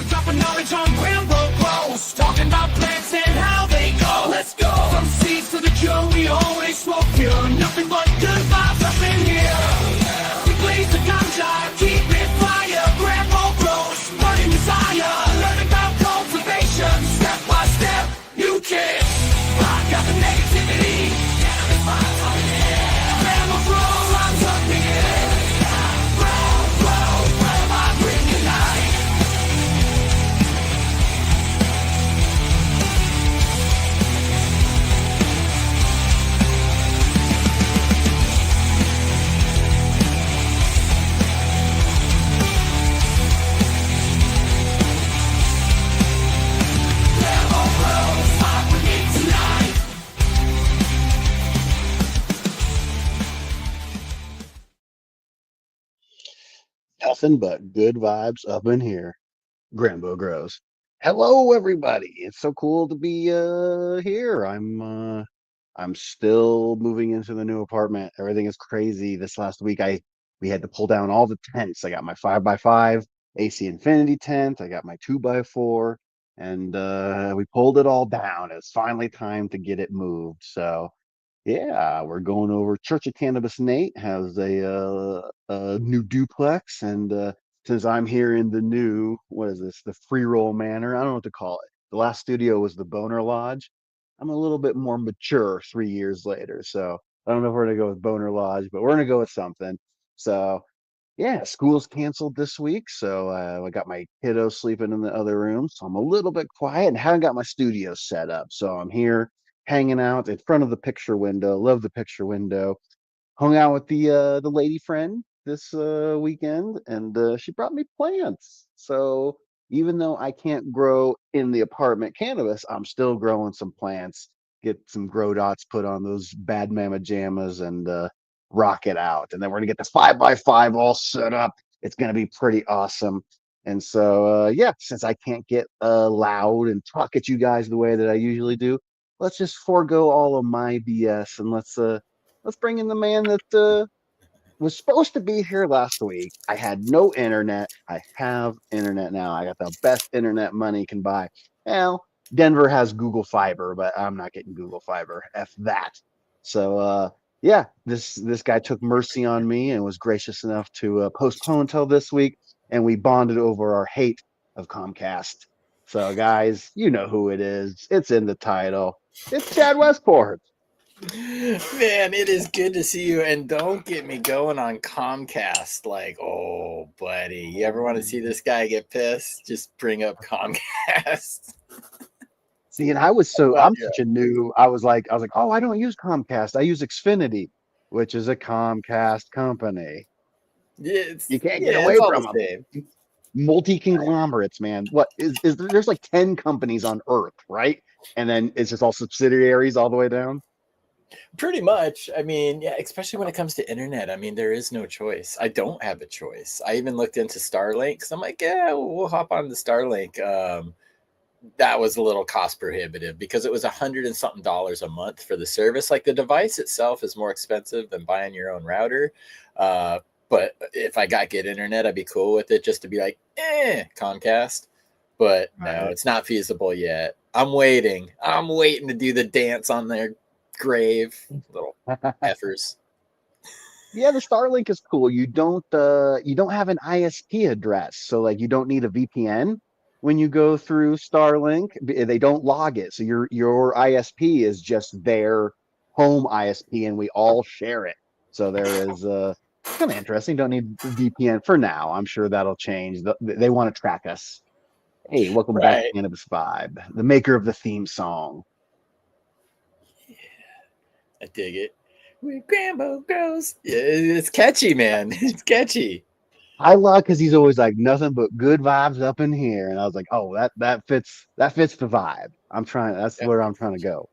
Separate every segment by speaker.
Speaker 1: We're dropping knowledge on Grambo grows, talking about plants and how they go. Let's go. From seeds to the cure, we always smoke pure. Nothing but good vibes up in here. We blaze the ganja, keep it fire. Grambo grows, burning desire. Learn about cultivation, step by step. You can rock out the negativity. Cannabis vibes up in here. Grambo grows, I'm up in here. Where I bring you life.
Speaker 2: Nothing but good vibes up in here. Grambo grows. Hello, everybody. It's so cool to be here. I'm still moving into the new apartment. Everything is crazy. This last week, we had to pull down all the tents. I got my 5x5 AC Infinity tent. I got my 2x4, and we pulled it all down. It's finally time to get it moved. So yeah, we're going over. Church of Cannabis Nate has a new duplex, and since I'm here in the new, what is this, the free roll manor? I don't know what to call it. The last studio was the Boner Lodge. I'm a little bit more mature 3 years later, so I don't know if we're gonna go with Boner Lodge, but we're gonna go with something. So yeah, school's canceled this week, so I got my kiddos sleeping in the other room, so I'm a little bit quiet and haven't got my studio set up. So I'm here hanging out in front of the picture window. Love the picture window. Hung out with the lady friend this weekend, and she brought me plants. So even though I can't grow in the apartment cannabis, I'm still growing some plants. Get some grow dots put on those bad mama jammas and rock it out. And then we're gonna get the 5x5 all set up. It's gonna be pretty awesome. And so yeah, since I can't get loud and talk at you guys the way that I usually do, let's just forego all of my BS and let's bring in the man that was supposed to be here last week. I had no internet. I have internet now. I got the best internet money can buy. Well, Denver has Google Fiber, but I'm not getting Google Fiber. F that. So yeah, this guy took mercy on me and was gracious enough to postpone until this week, and we bonded over our hate of Comcast. So guys, you know who it is. It's in the title. It's Chad Westport.
Speaker 3: Man, it is good to see you. And don't get me going on Comcast. Like, oh, buddy, you ever want to see this guy get pissed? Just bring up Comcast.
Speaker 2: See, and I'm such a new. I was like, oh, I don't use Comcast. I use Xfinity, which is a Comcast company. You can't get away from them. Multi-conglomerates, man. What is there's like 10 companies on Earth, right? And then it's just all subsidiaries all the way down.
Speaker 3: Pretty much. I mean, yeah, especially when it comes to internet. I mean, there is no choice. I don't have a choice. I even looked into Starlink because I'm like, yeah, we'll hop on the Starlink. That was a little cost prohibitive because it was $100 and something a month for the service. Like the device itself is more expensive than buying your own router. But if I got good internet, I'd be cool with it just to be like, Comcast. But no, it's not feasible yet. I'm waiting to do the dance on their grave, little effers.
Speaker 2: Yeah, the Starlink is cool. You don't have an ISP address, so like you don't need a VPN when you go through Starlink. They don't log it, so your ISP is just their home ISP, and we all share it. So there is kind of interesting. Don't need VPN for now. I'm sure that'll change. They want to track us. Hey, welcome back to Cannabis Vibe, the maker of the theme song.
Speaker 3: Yeah, I dig it. Where Grambo grows. Yeah, it's catchy, man. It's catchy.
Speaker 2: I love because he's always like nothing but good vibes up in here, and I was like, oh, that fits the vibe. That's where I'm trying to go.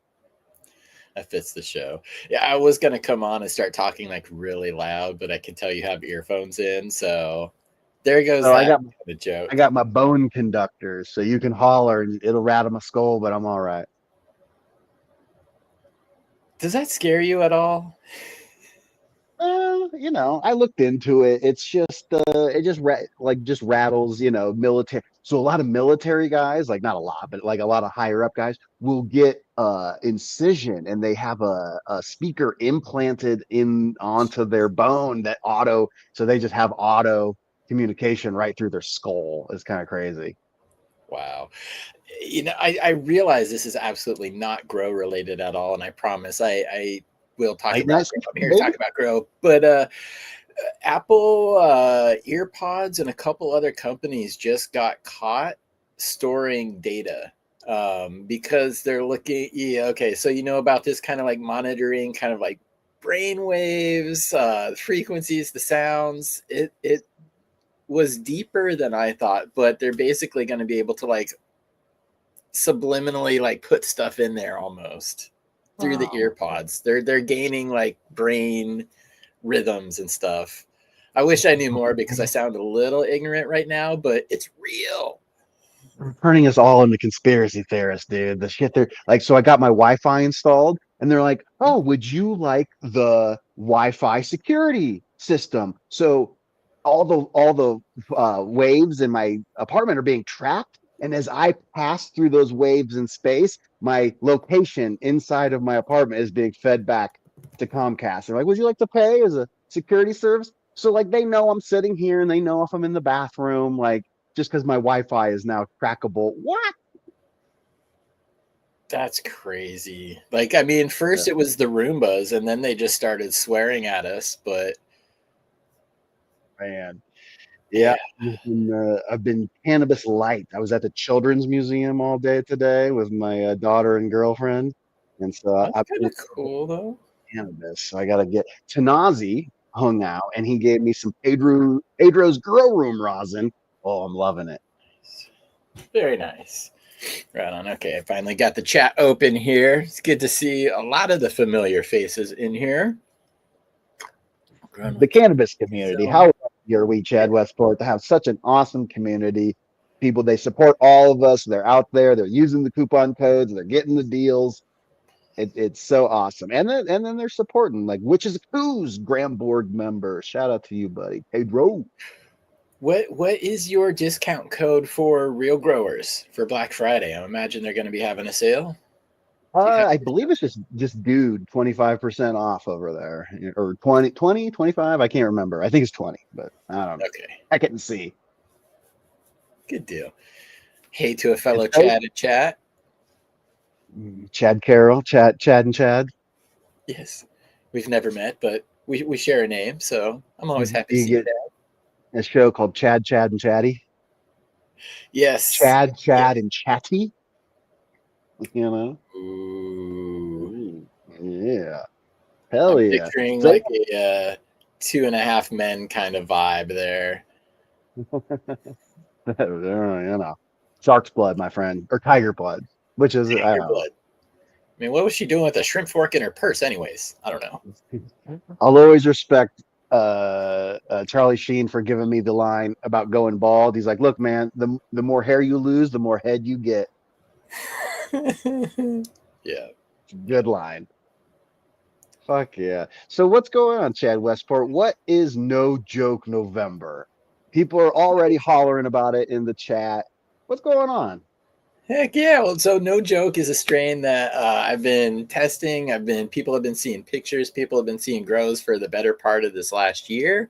Speaker 3: That fits the show. Yeah, I was gonna come on and start talking like really loud, but I can tell you have earphones in, so there goes.
Speaker 2: So I got
Speaker 3: the joke.
Speaker 2: I got my bone conductors, so you can holler and it'll rattle my skull, but I'm all right.
Speaker 3: Does that scare you at all?
Speaker 2: I looked into it. It's just it just just rattles, military. So a lot of military guys, like not a lot, but like a lot of higher up guys will get incision, and they have a speaker implanted in onto their bone that so they just have auto communication right through their skull. It's kind of crazy.
Speaker 3: Wow. I realize this is absolutely not grow related at all, and I promise I will talk
Speaker 2: Late
Speaker 3: about
Speaker 2: night
Speaker 3: grow. I'm
Speaker 2: session,
Speaker 3: here to talk
Speaker 2: baby.
Speaker 3: about grow, but Apple EarPods and a couple other companies just got caught storing data because they're looking. Yeah, okay, so you know about this kind of like monitoring, kind of like brain waves, frequencies, the sounds. It was deeper than I thought, but they're basically going to be able to like subliminally like put stuff in there almost through the ear pods. They're gaining like brain rhythms and stuff. I wish I knew more because I sound a little ignorant right now, but it's real.
Speaker 2: Turning us all into conspiracy theorists, dude. The shit they're like, so I got my Wi-Fi installed, and they're like, "Oh, would you like the Wi-Fi security system?" So all the waves in my apartment are being tracked, and as I pass through those waves in space, my location inside of my apartment is being fed back to Comcast. They're like, "Would you like to pay as a security service?" So like they know I'm sitting here, and they know if I'm in the bathroom, like just because my Wi-Fi is now trackable. What?
Speaker 3: That's crazy. Like, I mean,
Speaker 2: Yeah.
Speaker 3: first it was the Roombas, and then they just started swearing at us. But
Speaker 2: Man, yeah,
Speaker 3: yeah,
Speaker 2: I've been cannabis light. I was at the Children's Museum all day today with my daughter and girlfriend, and so
Speaker 3: that's
Speaker 2: I've
Speaker 3: kind
Speaker 2: been
Speaker 3: of cool though.
Speaker 2: cannabis. So I got to get Tanazi hung out, and he gave me some Pedro's Grow Room rosin. Oh, I'm loving it.
Speaker 3: Very nice. Right on. Okay, I finally got the chat open here. It's good to see a lot of the familiar faces in here.
Speaker 2: The cannabis community.
Speaker 3: So,
Speaker 2: How lucky are we, Chad Westport, to have such an awesome community? People, they support all of us. They're out there. They're using the coupon codes. They're getting the deals. It's so awesome. And then they're supporting like Witches Who's Graham board member. Shout out to you, buddy. Pedro.
Speaker 3: what is your discount code for real growers for Black Friday? I imagine they're going to be having a sale. Do you have
Speaker 2: I believe it's just dude 25% off over there, or 20, 25. I can't remember. I think it's 20, but I don't know.
Speaker 3: okay,
Speaker 2: I can see.
Speaker 3: good deal. Hey to a
Speaker 2: It's
Speaker 3: fellow
Speaker 2: so
Speaker 3: Chad in chat.
Speaker 2: Chad Carroll, Chad and Chad.
Speaker 3: Yes, we've never met, but we share a name, so I'm always happy to
Speaker 2: You
Speaker 3: see
Speaker 2: get
Speaker 3: Chad.
Speaker 2: a show called Chad and Chatty.
Speaker 3: Yes.
Speaker 2: Chad
Speaker 3: Yeah.
Speaker 2: and Chatty. You know.
Speaker 3: Ooh.
Speaker 2: Yeah. Hell
Speaker 3: I'm
Speaker 2: yeah.
Speaker 3: picturing
Speaker 2: So
Speaker 3: like a 2.5 Men kind of vibe there.
Speaker 2: shark's blood, my friend, or tiger blood, which is I
Speaker 3: Your
Speaker 2: don't know.
Speaker 3: blood. I mean, what was she doing with a shrimp fork in her purse, anyways? I don't know.
Speaker 2: I'll always respect Charlie Sheen for giving me the line about going bald. He's like, "Look, man, the more hair you lose, the more head you get."
Speaker 3: Yeah.
Speaker 2: Good line. Fuck yeah. So what's going on, Chad Westport? What is No Joke November? People are already hollering about it in the chat. What's going on?
Speaker 3: Heck yeah. Well, so No Joke is a strain that I've been testing. People have been seeing pictures. People have been seeing grows for the better part of this last year.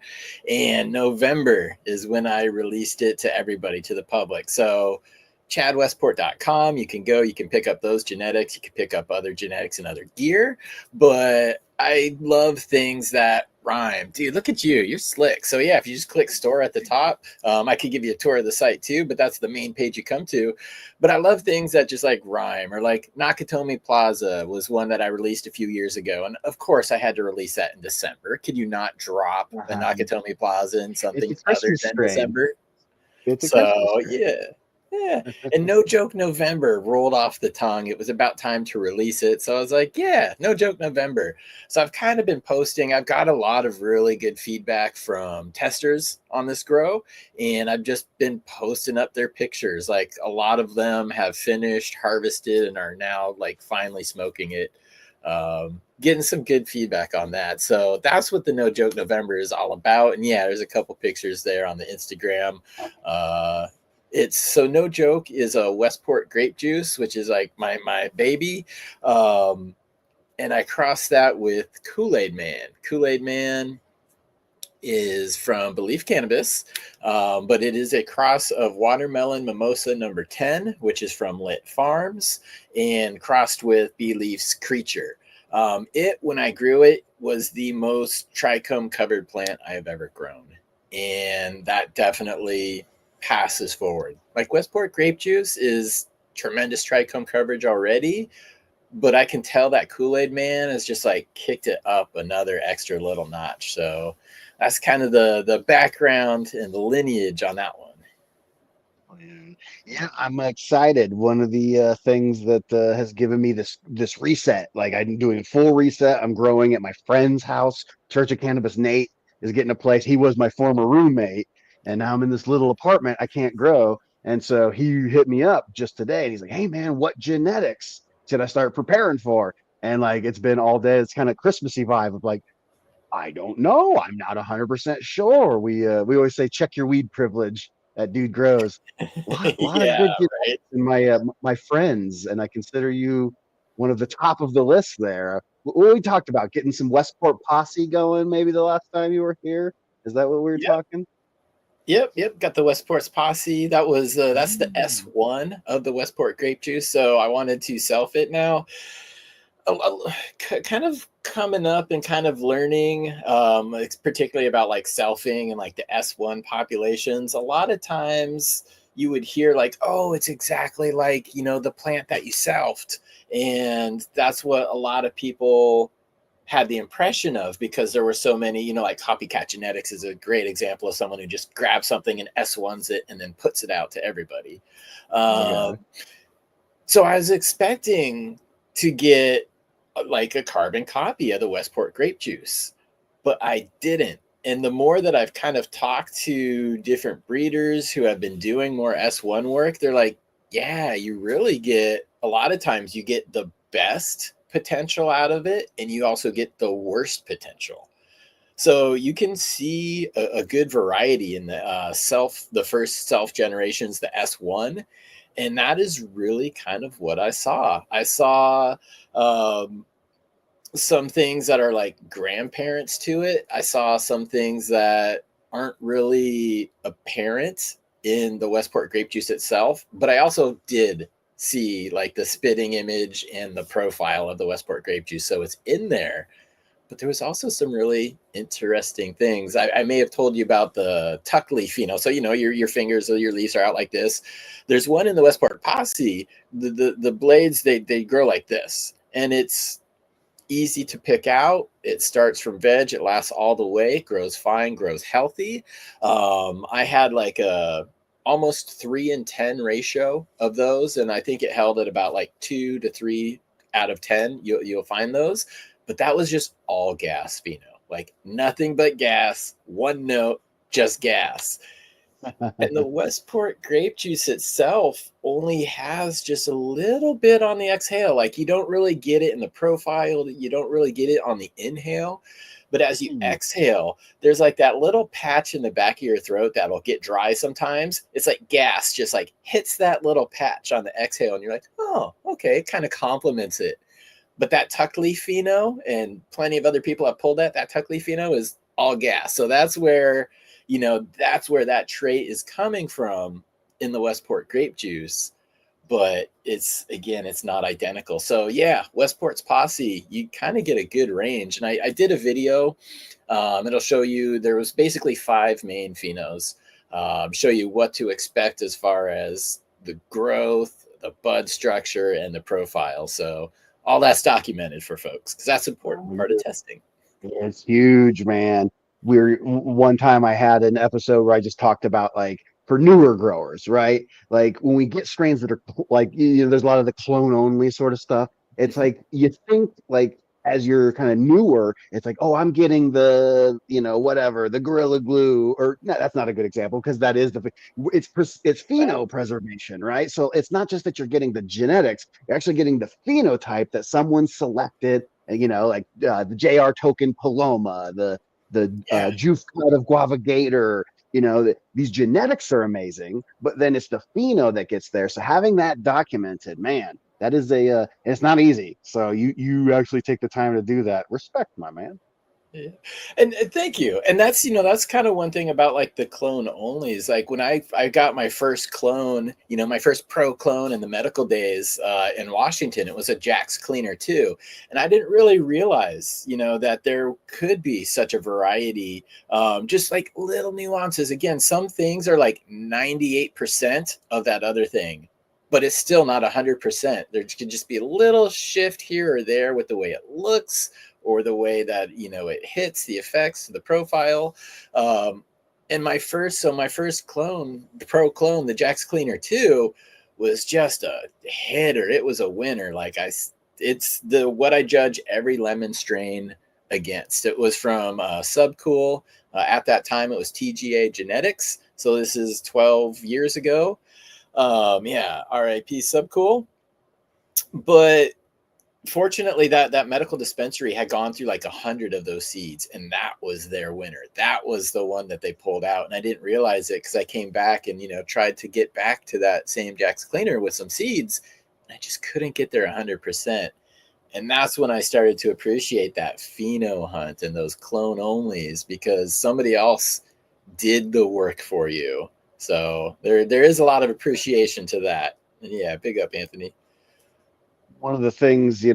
Speaker 3: And November is when I released it to everybody, to the public. So chadwestport.com, you can go, you can pick up those genetics. You can pick up other genetics and other gear. But I love things that rhyme. Dude, look at you. You're slick. So yeah, if you just click store at the top, I could give you a tour of the site too, but that's the main page you come to. But I love things that just like rhyme, or like Nakatomi Plaza was one that I released a few years ago. And of course I had to release that in December. Could you not drop a Nakatomi Plaza in
Speaker 2: It's
Speaker 3: something
Speaker 2: a
Speaker 3: other
Speaker 2: Christmas
Speaker 3: than
Speaker 2: strain.
Speaker 3: December?
Speaker 2: It's a Christmas
Speaker 3: So
Speaker 2: strain.
Speaker 3: yeah. Yeah. And No Joke November rolled off the tongue. It was about time to release it. So I was like, yeah, No Joke November. So I've kind of been posting. I've got a lot of really good feedback from testers on this grow. And I've just been posting up their pictures. Like a lot of them have finished, harvested, and are now like finally smoking it. getting some good feedback on that. So that's what the No Joke November is all about. And yeah, there's a couple pictures there on the Instagram. It's so No Joke is a Westport grape juice, which is like my baby. And I crossed that with Kool-Aid Man. Kool-Aid Man is from Belief Cannabis, but it is a cross of Watermelon Mimosa number 10, which is from Lit Farms, and crossed with Belief's Creature. When I grew it, was the most trichome covered plant I have ever grown. And that definitely passes forward. Like Westport grape juice is tremendous trichome coverage already, but I can tell that Kool-Aid Man has just like kicked it up another extra little notch. So that's kind of the background and the lineage on that one.
Speaker 2: Yeah, I'm excited. One of the things that has given me this reset, like I'm doing a full reset. I'm growing at my friend's house. Church of Cannabis Nate is getting a place. He was my former roommate, and now I'm in this little apartment. I can't grow, and so he hit me up just today, and he's like, "Hey man, what genetics should I start preparing for?" And like it's been all day. It's kind of Christmassy vibe of like, I don't know. I'm not 100% sure. We always say check your weed privilege at Dude Grows. Lot of
Speaker 3: Yeah,
Speaker 2: good genetics
Speaker 3: right.
Speaker 2: in my friends, and I consider you one of the top of the list there. What we talked about getting some Westport posse going maybe the last time you were here. Is that what we were
Speaker 3: Yep.
Speaker 2: talking?
Speaker 3: Yep. Got the Westport's posse. That's the
Speaker 2: Mm.
Speaker 3: S1 of the Westport grape juice. So I wanted to self it now. Kind of coming up and kind of learning, particularly about like selfing and like the S1 populations. A lot of times you would hear like, oh, it's exactly like, the plant that you selfed. And that's what a lot of people had the impression of, because there were so many, like copycat genetics is a great example of someone who just grabs something and S1s it and then puts it out to everybody.
Speaker 2: Okay.
Speaker 3: So I was expecting to get like a carbon copy of the Westport grape juice, but I didn't. And the more that I've kind of talked to different breeders who have been doing more S1 work, they're like, yeah, you really get, a lot of times you get the best potential out of it, and you also get the worst potential. So you can see a good variety in the first self generations, the S1, and that is really kind of what I saw. I saw um, some things that are like grandparents to it. I saw some things that aren't really apparent in the Westport grape juice itself, but I also did see like the spitting image and the profile of the Westport grape juice. So it's in there, but there was also some really interesting things. I may have told you about the tuck leaf, so your fingers or your leaves are out like this. There's one in the Westport posse. The blades they grow like this, and it's easy to pick out. It starts from veg, it lasts all the way, grows fine, grows healthy. I had like a almost 3-in-10 ratio of those, and I think it held at about like 2 to 3 out of 10. You'll find those, but that was just all gas pheno, like nothing but gas, one note, just gas. And the Westport grape juice itself only has just a little bit on the exhale. Like you don't really get it in the profile, you don't really get it on the inhale. But as you exhale, there's like that little patch in the back of your throat that'll get dry sometimes. It's like gas just like hits that little patch on the exhale, and you're like, oh, okay, it kind of complements it. But that tuck leaf pheno, and plenty of other people have pulled that tuck leaf pheno is all gas. So that's where that trait is coming from in the Westport grape juice, but it's not identical. So yeah, Westport's posse, you kind of get a good range. And I did a video, it'll show you, there was basically 5 main phenos, show you what to expect as far as the growth, the bud structure, and the profile. So all that's documented for folks, because that's an important part of testing.
Speaker 2: It's huge, man. One time I had an episode where I just talked about like for newer growers, right? Like when we get strains that are like, there's a lot of the clone only sort of stuff. It's like you think like as you're kind of newer, it's like, oh, I'm getting the, whatever, the Gorilla Glue, or no, that's not a good example because that is it's pheno preservation, right? So it's not just that you're getting the genetics, you're actually getting the phenotype that someone selected you know, like the JR token Paloma, the juice cut of Guava Gator. You know, these genetics are amazing, but then it's the pheno that gets there. So having that documented, man, that is it's not easy. So you actually take the time to do that. Respect, my man.
Speaker 3: Yeah. And thank you. And that's, that's kind of one thing about like the clone only is like when I got my first clone, my first pro clone in the medical days in Washington, it was a Jack's Cleaner too. And I didn't really realize, that there could be such a variety, just like little nuances. Again, some things are like 98% of that other thing, but it's still not 100%. There could just be a little shift here or there with the way it looks, or the way that, it hits, the effects, the profile. And my first clone, the pro clone, the Jack's Cleaner 2, was just a hitter. It was a winner. Like it's what I judge every lemon strain against. It was from Subcool. At that time, it was TGA Genetics. So this is 12 years ago. RIP Subcool. But fortunately, that medical dispensary had gone through like 100 of those seeds, and that was their winner. That was the one that they pulled out, and I didn't realize it because I came back and tried to get back to that same Jack's Cleaner with some seeds, and I just couldn't get there 100%. And that's when I started to appreciate that pheno hunt and those clone onlys, because somebody else did the work for you. So there is a lot of appreciation to that. And yeah, big up, Anthony.
Speaker 2: One of the things,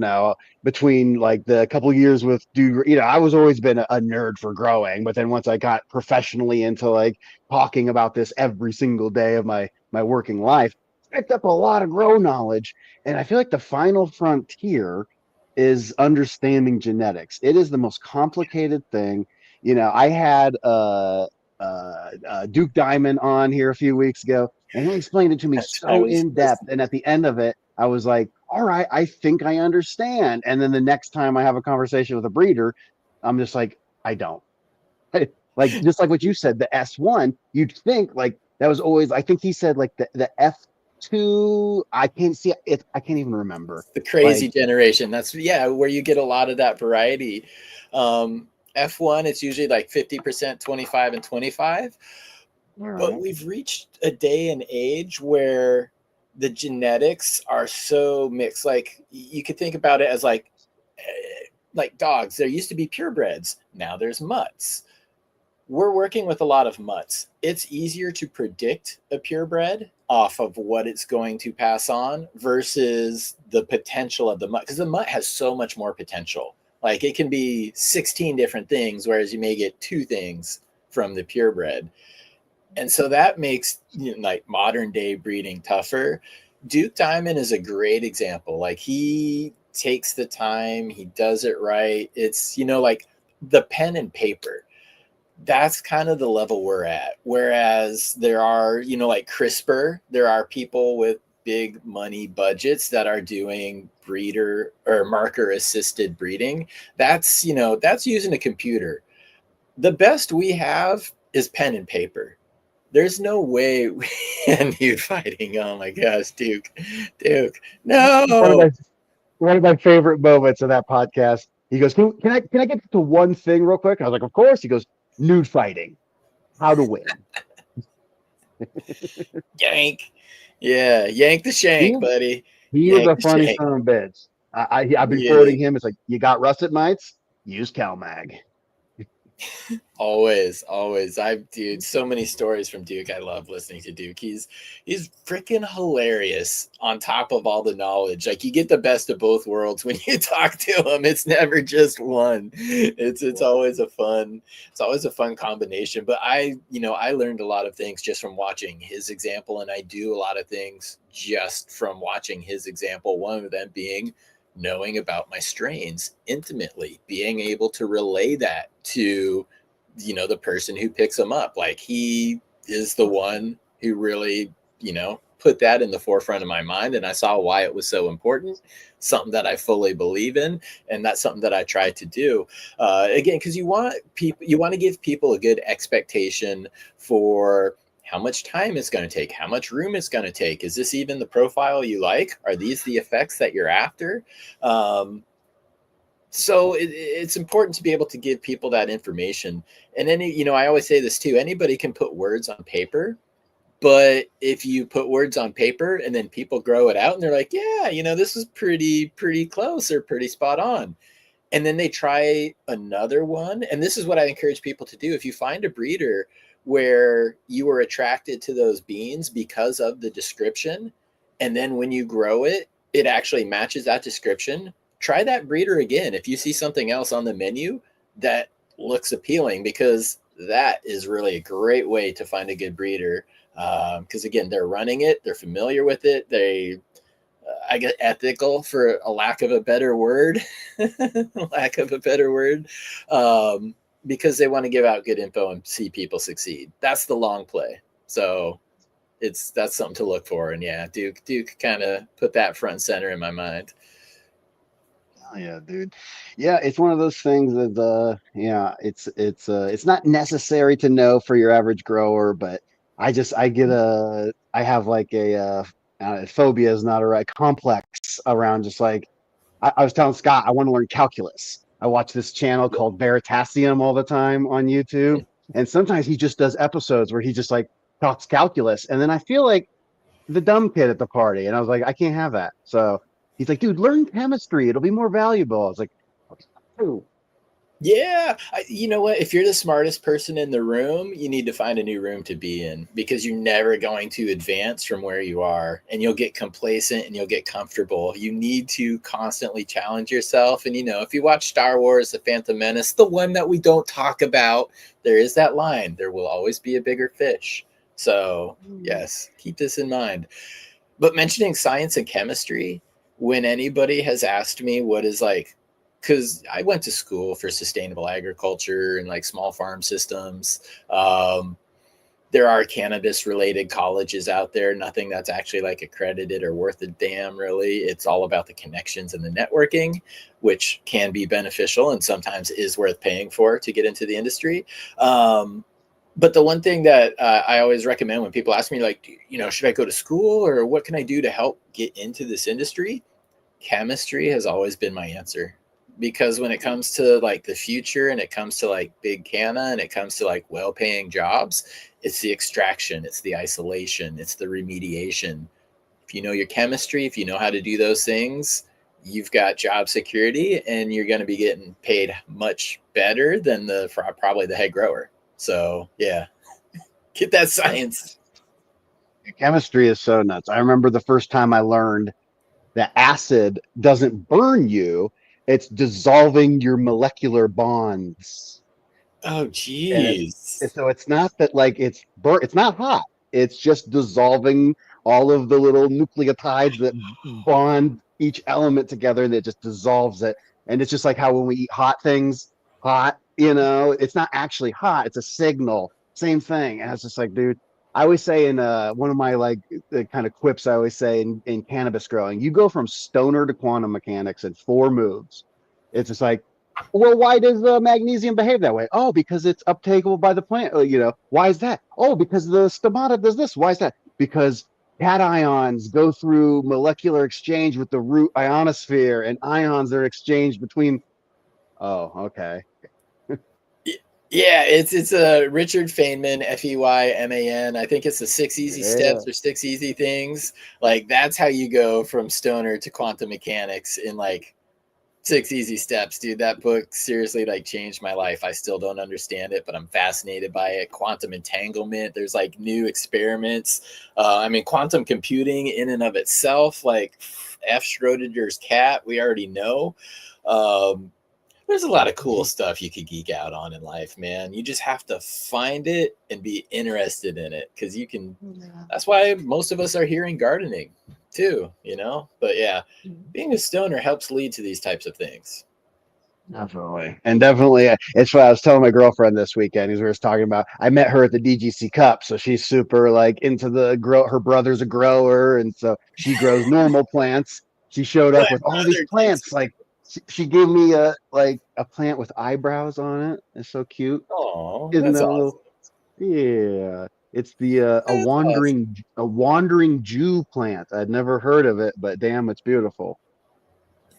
Speaker 2: between like the couple of years with I was always been a nerd for growing, but then once I got professionally into like talking about this every single day of my working life, picked up a lot of grow knowledge. And I feel like the final frontier is understanding genetics. It is the most complicated thing. I had Duke Diamond on here a few weeks ago, and he explained it to me so in depth. And at the end of it, I was like, all right, I think I understand. And then the next time I have a conversation with a breeder, I'm just like, I don't. Like, just like what you said, the S1, you'd think like that was always, I think he said like the F2, I can't see it. I can't even remember.
Speaker 3: The crazy generation. That's, where you get a lot of that variety. F1, it's usually like 50%, 25 and 25. Right. But we've reached a day and age where the genetics are so mixed. Like you could think about it as like dogs. There used to be purebreds. Now there's mutts. We're working with a lot of mutts. It's easier to predict a purebred off of what it's going to pass on versus the potential of the mutt, because the mutt has so much more potential. Like it can be 16 different things, whereas you may get 2 things from the purebred. And so that makes like modern day breeding tougher. Duke Diamond is a great example. Like he takes the time, he does it right. It's, like the pen and paper. That's kind of the level we're at. Whereas there are, like CRISPR, there are people with big money budgets that are doing breeder or marker assisted breeding. That's, that's using a computer. The best we have is pen and paper. There's no way we end you fighting. Oh my gosh, Duke, no.
Speaker 2: One of my favorite moments of that podcast. He goes, "Can I get to one thing real quick?" I was like, "Of course." He goes, "Nude fighting, how to win."
Speaker 3: Yank, yank the shank, buddy.
Speaker 2: He is a funny son of a bitch. I've been quoting him. It's like, you got russet mites, use CalMag.
Speaker 3: Always. Dude, so many stories from Duke. I love listening to Duke. He's freaking hilarious on top of all the knowledge. Like you get the best of both worlds when you talk to him. It's never just one. It's always a fun combination. But I learned a lot of things just from watching his example, and I do a lot of things just from watching his example. One of them being knowing about my strains intimately, being able to relay that to, the person who picks them up. Like he is the one who really, put that in the forefront of my mind. And I saw why it was so important, something that I fully believe in. And that's something that I try to do. Again, because you want to give people a good expectation for how much time it's going to take, how much room it's going to take. Is this even the profile you like? Are these the effects that you're after? So it's important to be able to give people that information. And I always say this too, anybody can put words on paper, but if you put words on paper and then people grow it out and they're like, yeah, this is pretty close or pretty spot on. And then they try another one. And this is what I encourage people to do. If you find a breeder where you were attracted to those beans because of the description, and then when you grow it, it actually matches that description, try that breeder again. If you see something else on the menu that looks appealing, because that is really a great way to find a good breeder. Because again, they're running it, they're familiar with it, they I get ethical, for a lack of a better word, because they want to give out good info and see people succeed. That's the long play. So that's something to look for. And yeah, Duke kind of put that front and center in my mind.
Speaker 2: Oh, yeah, dude. Yeah, it's one of those things that it's not necessary to know for your average grower, but I have like phobia is not a right complex around just like I was telling Scott I want to learn calculus. I watch this channel called Veritasium all the time on YouTube, and sometimes he just does episodes where he just like talks calculus, and then I feel like the dumb kid at the party, and I was like, I can't have that. So he's like, dude, learn chemistry. It'll be more valuable. I was like, oh.
Speaker 3: Yeah. You know what? If you're the smartest person in the room, you need to find a new room to be in, because you're never going to advance from where you are, and you'll get complacent and you'll get comfortable. You need to constantly challenge yourself. And, if you watch Star Wars, The Phantom Menace, the one that we don't talk about, there is that line, there will always be a bigger fish. So yes, keep this in mind. But mentioning science and chemistry, when anybody has asked me what is like, because I went to school for sustainable agriculture and like small farm systems. There are cannabis related colleges out there, nothing that's actually like accredited or worth a damn, really. It's all about the connections and the networking, which can be beneficial and sometimes is worth paying for to get into the industry. But the one thing that I always recommend when people ask me, like, should I go to school or what can I do to help get into this industry? Chemistry has always been my answer. Because when it comes to like the future and it comes to like big canna and it comes to like well-paying jobs, it's the extraction, it's the isolation, it's the remediation. If you know your chemistry, if you know how to do those things, you've got job security and you're going to be getting paid much better than probably the head grower. So yeah, get that science.
Speaker 2: Chemistry is so nuts. I remember the first time I learned that acid doesn't burn you, it's dissolving your molecular bonds.
Speaker 3: Oh, geez.
Speaker 2: So it's not that like it's not hot. It's just dissolving all of the little nucleotides that bond each element together, and it just dissolves it. And it's just like how when we eat hot things, it's not actually hot. It's a signal. Same thing. And it's just like, dude, I always say in one of my like the kind of quips I always say in cannabis growing, you go from stoner to quantum mechanics in 4 moves. It's just like, well, why does the magnesium behave that way? Oh, because it's uptakeable by the plant. Why is that? Oh, because the stomata does this. Why is that? Because cations go through molecular exchange with the root ionosphere, and ions are exchanged between. Oh, okay.
Speaker 3: Yeah, it's a Richard Feynman, Feyman. I think it's the 6 easy steps or 6 easy things. Like that's how you go from stoner to quantum mechanics in like 6 easy steps, dude. That book seriously like changed my life. I still don't understand it, but I'm fascinated by it. Quantum entanglement. There's like new experiments. Quantum computing in and of itself, like F. Schrodinger's cat, we already know. There's a lot of cool stuff you could geek out on in life, man. You just have to find it and be interested in it, because you can. That's why most of us are here in gardening too, But yeah, being a stoner helps lead to these types of things.
Speaker 2: Definitely. And definitely, it's what I was telling my girlfriend this weekend, as we were talking about. I met her at the DGC Cup, so she's super like into the grow. Her brother's a grower, and so she grows normal plants. She showed up with all these plants. Like she gave me a plant with eyebrows on it. It's so cute.
Speaker 3: Oh,
Speaker 2: Isn't
Speaker 3: that's
Speaker 2: that
Speaker 3: awesome.
Speaker 2: Yeah, it's the a wandering Jew plant. I'd never heard of it, but damn, it's beautiful.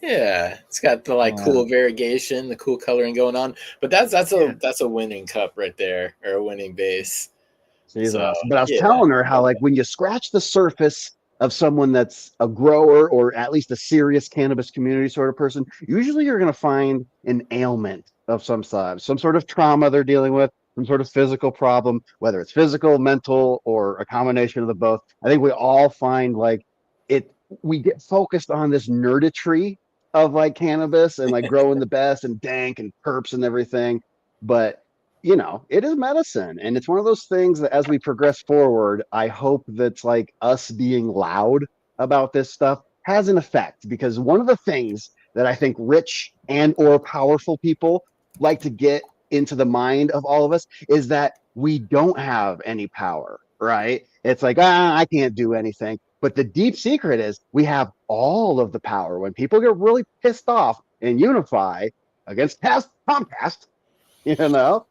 Speaker 3: Yeah, it's got the like cool variegation, the cool coloring going on. But that's a winning cup right there, or a winning base.
Speaker 2: She's
Speaker 3: So
Speaker 2: awesome. But I was
Speaker 3: yeah,
Speaker 2: telling her how, like, when you scratch the surface of someone that's a grower or at least a serious cannabis community sort of person, usually you're going to find an ailment of some sort of trauma they're dealing with, some sort of physical problem, whether it's physical, mental, or a combination of the both. I think we all find like it, we get focused on this nerditry of like cannabis and like growing the best and dank and perps and everything. But it is medicine. And it's one of those things that as we progress forward, I hope that's like us being loud about this stuff has an effect. Because one of the things that I think rich and or powerful people like to get into the mind of all of us is that we don't have any power, right? It's like, I can't do anything. But the deep secret is we have all of the power. When people get really pissed off and unify against Comcast, you know,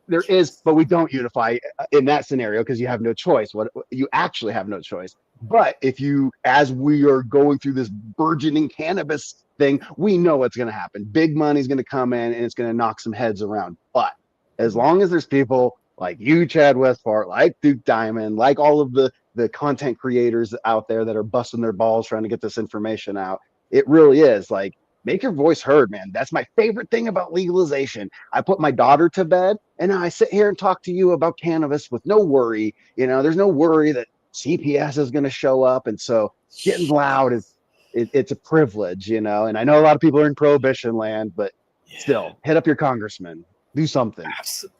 Speaker 2: there is, but we don't unify in that scenario because you have no choice. What you actually have no choice. But if you, as we are going through this burgeoning cannabis thing, we know what's going to happen. Big money's going to come in and it's going to knock some heads around. But as long as there's people like you, Chad Westport, like Duke Diamond, like all of the content creators out there that are busting their balls trying to get this information out, it really is like, make your voice heard, man. That's my favorite thing about legalization. I put my daughter to bed and I sit here and talk to you about cannabis with no worry. There's no worry that CPS is going to show up. And so getting loud is, it's a privilege, and I know a lot of people are in prohibition land, but still hit up your congressman, do something.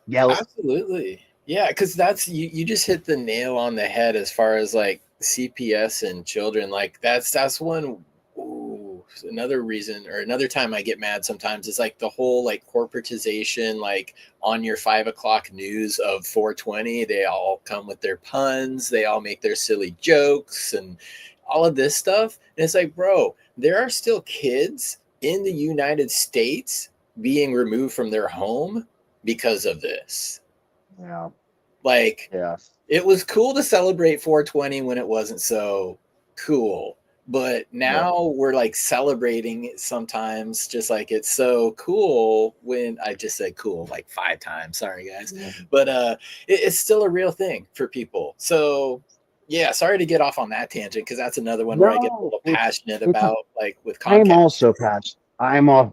Speaker 2: Yell.
Speaker 3: Absolutely. Yeah. Cause that's, you just hit the nail on the head as far as like CPS and children. Like that's one, another reason, or another time I get mad sometimes is like the whole like corporatization, like on your 5 o'clock news of 420, they all come with their puns, they all make their silly jokes and all of this stuff. And it's like, bro, there are still kids in the United States being removed from their home because of this.
Speaker 2: Yeah.
Speaker 3: Like,
Speaker 2: yes.
Speaker 3: It was cool to celebrate 420 when it wasn't so cool. But now we're like celebrating it sometimes, just like it's so cool when I just said cool like 5 times. Sorry, guys. But it's still a real thing for people. So, yeah, sorry to get off on that tangent because that's another one where I get a little passionate about, like with Comcast.
Speaker 2: I'm also passionate. I'm off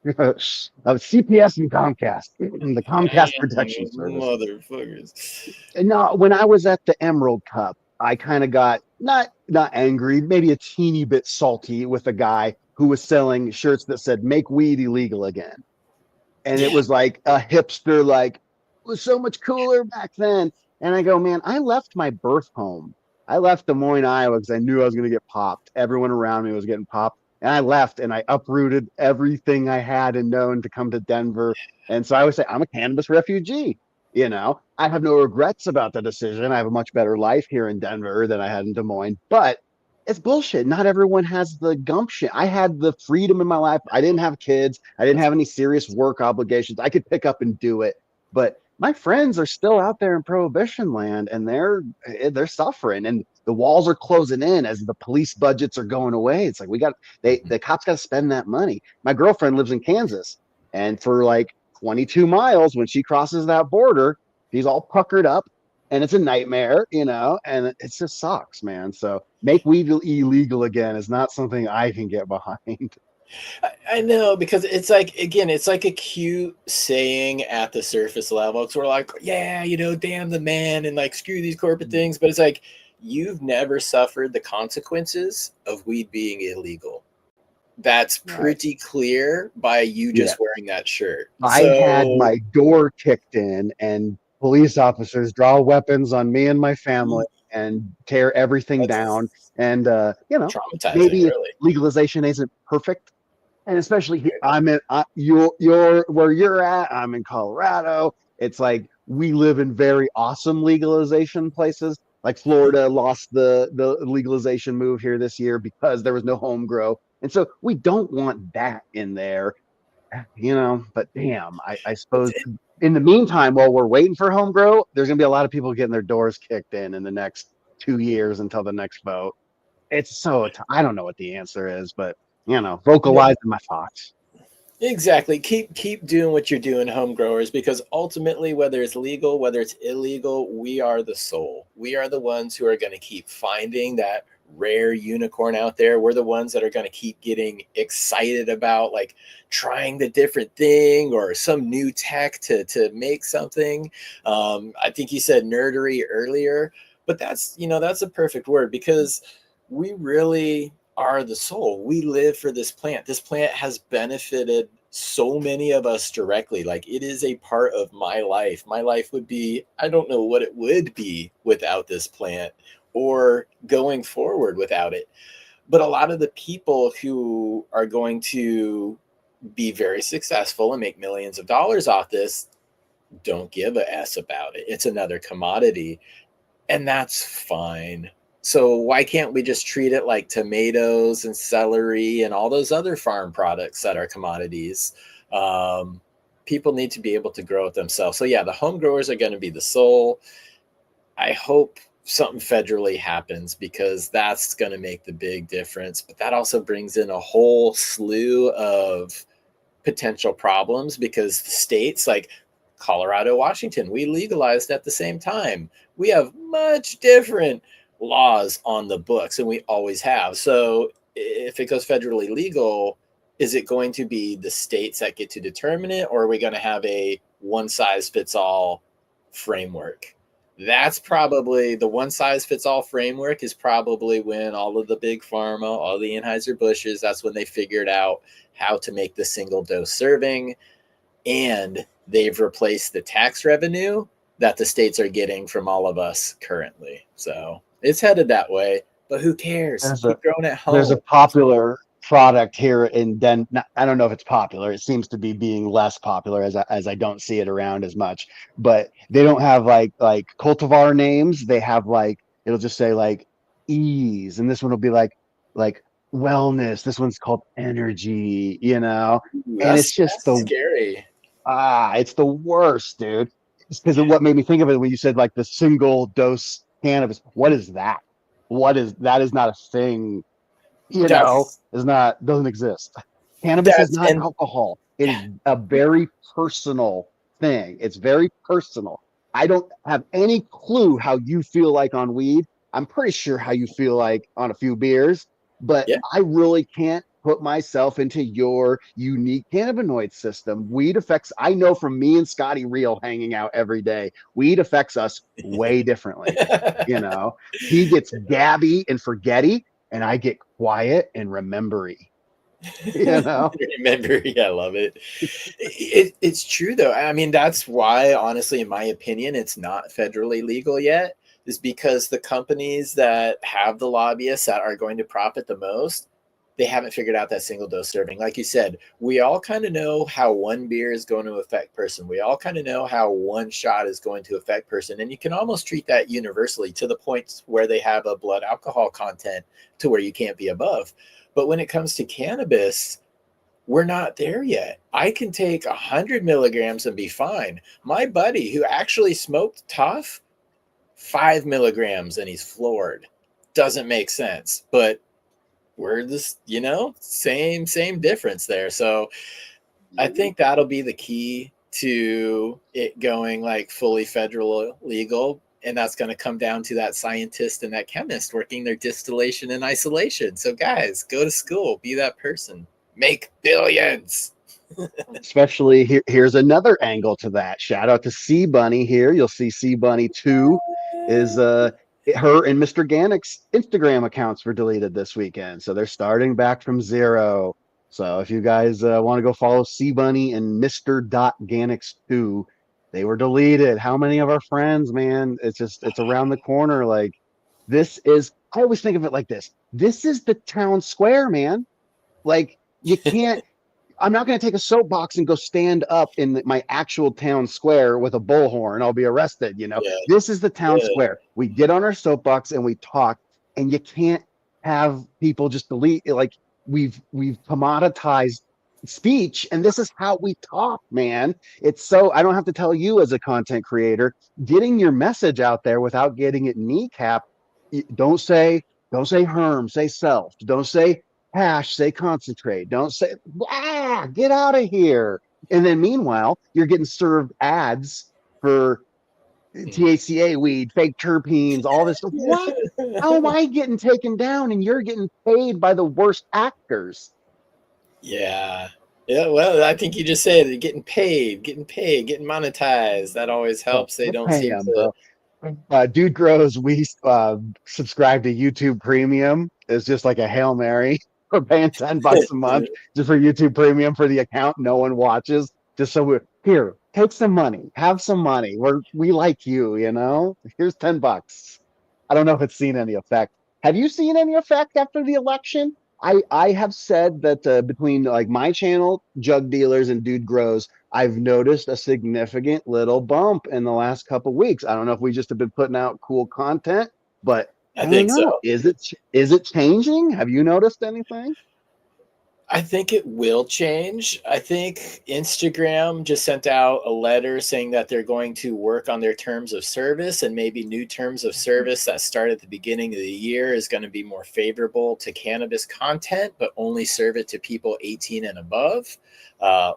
Speaker 2: of CPS and Comcast, the Comcast Protection Service.
Speaker 3: Motherfuckers.
Speaker 2: And no, when I was at the Emerald Cup, I kind of got not angry, maybe a teeny bit salty with a guy who was selling shirts that said "Make weed illegal again," and it was like a hipster, like, it was so much cooler back then. And I go, man, I left my birth home. I left Des Moines, Iowa, because I knew I was going to get popped. Everyone around me was getting popped, and I left and I uprooted everything I had and known to come to Denver. And so I would say I'm a cannabis refugee. I have no regrets about the decision. I have a much better life here in Denver than I had in Des Moines, but it's bullshit. Not everyone has the gumption. I had the freedom in my life. I didn't have kids. I didn't have any serious work obligations. I could pick up and do it. But my friends are still out there in prohibition land, and they're suffering, and the walls are closing in as the police budgets are going away. It's like the cops got to spend that money. My girlfriend lives in Kansas, and for like 22 miles, when she crosses that border, she's all puckered up, and it's a nightmare, and it just sucks, man. So make weed illegal again is not something I can get behind.
Speaker 3: I know, because it's like, again, it's like a cute saying at the surface level. Because we're like, yeah, damn the man and like screw these corporate things. But it's like, you've never suffered the consequences of weed being illegal. That's pretty clear by you just wearing that shirt.
Speaker 2: I had my door kicked in and police officers draw weapons on me and my family and tear everything down. And, maybe legalization isn't perfect. And especially here, you're where you're at. I'm in Colorado. It's like we live in very awesome legalization places. Like Florida lost the legalization move here this year because there was no home grow. And so we don't want that in there, but damn, I suppose in the meantime, while we're waiting for home grow, there's going to be a lot of people getting their doors kicked in the next 2 years until the next vote. It's so, I don't know what the answer is, but vocalizing my thoughts.
Speaker 3: Exactly. Keep doing what you're doing, home growers, because ultimately, whether it's legal, whether it's illegal, we are the soul. We are the ones who are going to keep finding that rare unicorn out there. We're the ones that are going to keep getting excited about like trying the different thing or some new tech to make something. I think you said nerdery earlier, but that's a perfect word, because we really are the soul. We live for this plant. This plant has benefited so many of us directly. Like, it is a part of my life. My life would be, I don't know what it would be without this plant or going forward without it. But a lot of the people who are going to be very successful and make millions of dollars off this don't give a S about it. It's another commodity, and that's fine. So why can't we just treat it like tomatoes and celery and all those other farm products that are commodities? People need to be able to grow it themselves. So yeah, the home growers are going to be the soul. I hope something federally happens, because that's going to make the big difference. But that also brings in a whole slew of potential problems, because the states like Colorado, Washington, we legalized at the same time. We have much different laws on the books, and we always have. So if it goes federally legal, is it going to be the states that get to determine it, or are we going to have a one size fits all framework? That's probably the one size fits all framework is probably when all of the big pharma, all the Anheuser-Busch's, that's when they figured out how to make the single dose serving, and they've replaced the tax revenue that the states are getting from all of us currently. So it's headed that way, but who cares? Keep growing at home.
Speaker 2: There's a popular product here in I don't know if it's popular. It seems to be being less popular as I don't see it around as much. But they don't have like cultivar names. They have like, it'll just say like ease, and this one will be like wellness. This one's called energy. And it's just
Speaker 3: scary.
Speaker 2: It's the worst, dude. It's because of what made me think of it when you said like the single dose cannabis. What is that? That is not a thing, doesn't exist. Cannabis is not alcohol. It is a very personal thing. It's very personal. I don't have any clue how you feel like on weed. I'm pretty sure how you feel like on a few beers, but I really can't put myself into your unique cannabinoid system. Weed affects, I know from me and Scotty Real hanging out every day, weed affects us way differently. He gets gabby and forgetty, and I get quiet and remembery.
Speaker 3: Remembery, I love it. It's true though. I mean, that's why, honestly, in my opinion, it's not federally legal yet, is because the companies that have the lobbyists that are going to profit the most, they haven't figured out that single dose serving. Like you said, we all kind of know how one beer is going to affect person. We all kind of know how one shot is going to affect person. And you can almost treat that universally to the point where they have a blood alcohol content to where you can't be above. But when it comes to cannabis, we're not there yet. I can take 100 milligrams and be fine. My buddy who actually smoked tough, 5 milligrams and he's floored. Doesn't make sense, but we're this, same difference there. So I think that'll be the key to it going like fully federal legal. And that's going to come down to that scientist and that chemist working their distillation and isolation. So guys, go to school, be that person, make billions.
Speaker 2: Especially here's another angle to that. Shout out to C Bunny here. You'll see C Bunny 2 is her and Mr. Gannick's Instagram accounts were deleted this weekend. So they're starting back from zero. So if you guys want to go follow C Bunny and Mr. Gannick's 2, they were deleted. How many of our friends, man? It's around the corner. Like, I always think of it like this. This is the town square, man. Like, you can't, I'm not going to take a soapbox and go stand up in my actual town square with a bullhorn. I'll be arrested. This is the town square. We get on our soapbox and we talk, and you can't have people just delete. Like, we've commoditized speech, and this is how we talk, man. It's so, I don't have to tell you as a content creator, getting your message out there without getting it kneecapped. Don't say herm, say self. Don't say hash, say concentrate. Don't say, get out of here. And then meanwhile, you're getting served ads for THCA weed, fake terpenes, all this stuff. What? How am I getting taken down and you're getting paid by the worst actors?
Speaker 3: Yeah. Yeah, well, I think you just said it, getting paid, getting monetized. That always
Speaker 2: Oh,
Speaker 3: helps. They
Speaker 2: we're
Speaker 3: don't seem
Speaker 2: paying,
Speaker 3: to.
Speaker 2: bro. Dude Grows, we subscribe to YouTube Premium. It's just like a Hail Mary. We're paying $10 a month just for YouTube Premium for the account no one watches. Just so we're here, take some money, have some money. We like you, you know? Here's $10. I don't know if it's seen any effect. Have you seen any effect after the election? I have said that between like my channel, Jug Dealers, and Dude Grows, I've noticed a significant little bump in the last couple weeks. I don't know if we just have been putting out cool content, but
Speaker 3: I
Speaker 2: I don't
Speaker 3: think so.
Speaker 2: know. Is it changing? Have you noticed anything?
Speaker 3: I think it will change. I think Instagram just sent out a letter saying that they're going to work on their terms of service, and maybe new terms of service that start at the beginning of the year is going to be more favorable to cannabis content, but only serve it to people 18 and above.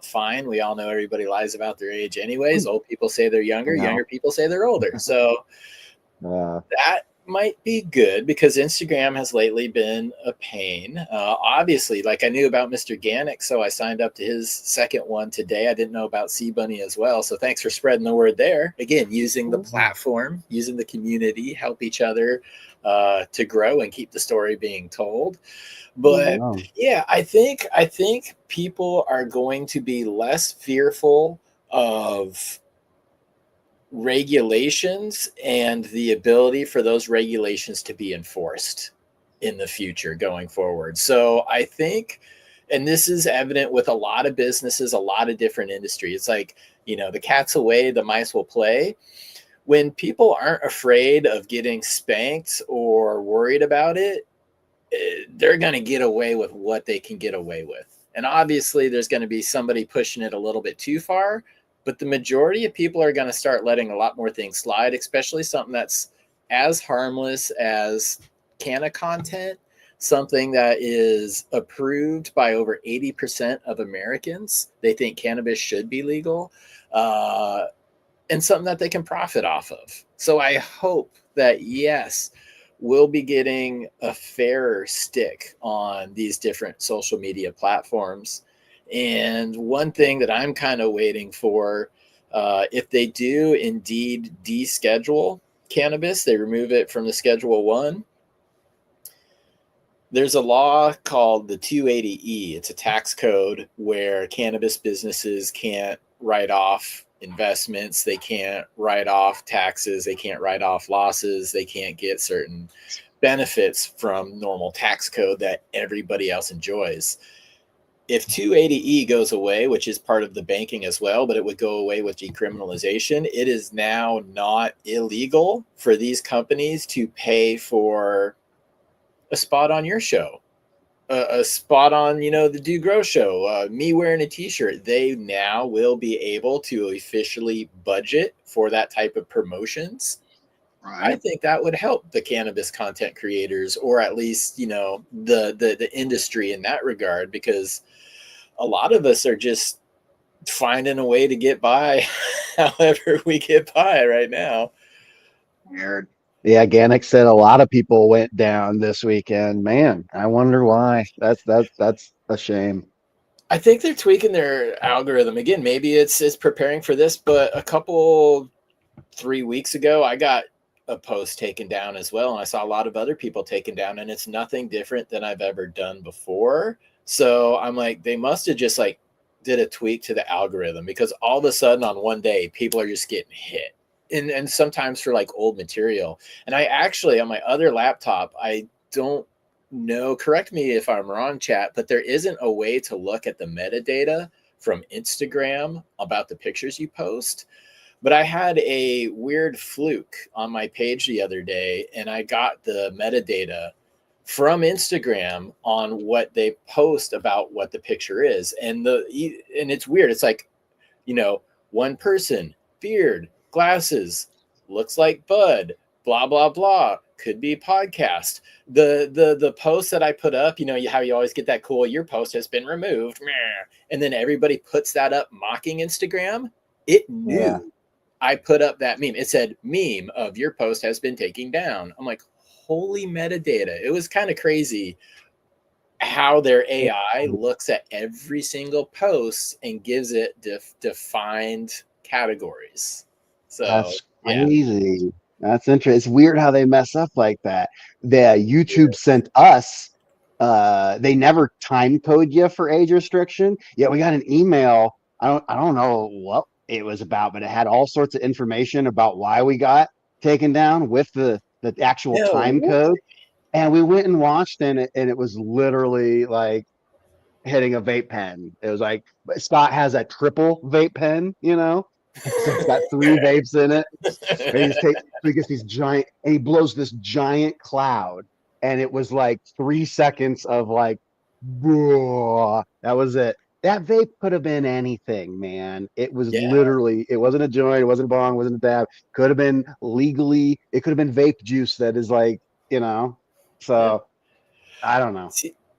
Speaker 3: Fine. We all know everybody lies about their age anyways. Old people say they're younger,
Speaker 2: No.
Speaker 3: younger people say they're older. So
Speaker 2: Uh,
Speaker 3: that might be good because Instagram has lately been a pain. Obviously, like I knew about Mr. Gannick, so I signed up to his second one today. I didn't know about C Bunny as well. So thanks for spreading the word there. Again, using the platform, using the community, help each other to grow and keep the story being told. But
Speaker 2: no.
Speaker 3: yeah, I think people are going to be less fearful of regulations and the ability for those regulations to be enforced in the future going forward. So I think, and this is evident with a lot of businesses, a lot of different industries. It's like, the cat's away, the mice will play. When people aren't afraid of getting spanked or worried about it, they're going to get away with what they can get away with. And obviously there's going to be somebody pushing it a little bit too far, but the majority of people are going to start letting a lot more things slide, especially something that's as harmless as canna content, something that is approved by over 80% of Americans. They think cannabis should be legal, and something that they can profit off of. So I hope that, yes, we'll be getting a fairer stick on these different social media platforms. And one thing that I'm kind of waiting for, if they do indeed deschedule cannabis, they remove it from the Schedule 1. There's a law called the 280E. It's a tax code where cannabis businesses can't write off investments, they can't write off taxes, they can't write off losses, they can't get certain benefits from normal tax code that everybody else enjoys. If 280E goes away, which is part of the banking as well, but it would go away with decriminalization, it is now not illegal for these companies to pay for a spot on your show, a spot on, the Do Grow show, me wearing a t-shirt. They now will be able to officially budget for that type of promotions.
Speaker 2: Right.
Speaker 3: I think that would help the cannabis content creators, or at least, the industry in that regard, because a lot of us are just finding a way to get by however we get by right now.
Speaker 2: Weird. Yeah, Gannick said a lot of people went down this weekend. Man, I wonder why. That's a shame.
Speaker 3: I think they're tweaking their algorithm again. Maybe it's preparing for this, but a couple 3 weeks ago, I got a post taken down as well, and I saw a lot of other people taken down, and it's nothing different than I've ever done before. So I'm like, they must have just like did a tweak to the algorithm, because all of a sudden on one day, people are just getting hit. And sometimes for like old material. And I actually, on my other laptop, I don't know, correct me if I'm wrong, chat, but there isn't a way to look at the metadata from Instagram about the pictures you post. But I had a weird fluke on my page the other day, and I got the metadata from Instagram on what they post about what the picture is. And it's weird. It's like, one person, beard, glasses, looks like bud, blah, blah, blah. could be podcast. The post that I put up, how you always get that cool, your post has been removed, and then everybody puts that up mocking Instagram. It knew I put up that meme. It said meme of your post has been taken down. I'm like, holy metadata. It was kind of crazy how their AI looks at every single post and gives it defined categories. So
Speaker 2: That's crazy. That's interesting. It's weird how they mess up like that. YouTube sent us, they never time code you for age restriction. Yeah, we got an email. I don't know what it was about, but it had all sorts of information about why we got taken down with the actual time code. And we went and watched, and it was literally like hitting a vape pen. It was like Scott has a triple vape pen, so it's got 3 vapes in it. And so he gets these giant, and he blows this giant cloud, and it was like 3 seconds of like, that was it. That vape could have been anything, man. It was literally, it wasn't a joint, it wasn't a bong, it wasn't a dab. Could have been legally, it could have been vape juice that is like, so I don't know.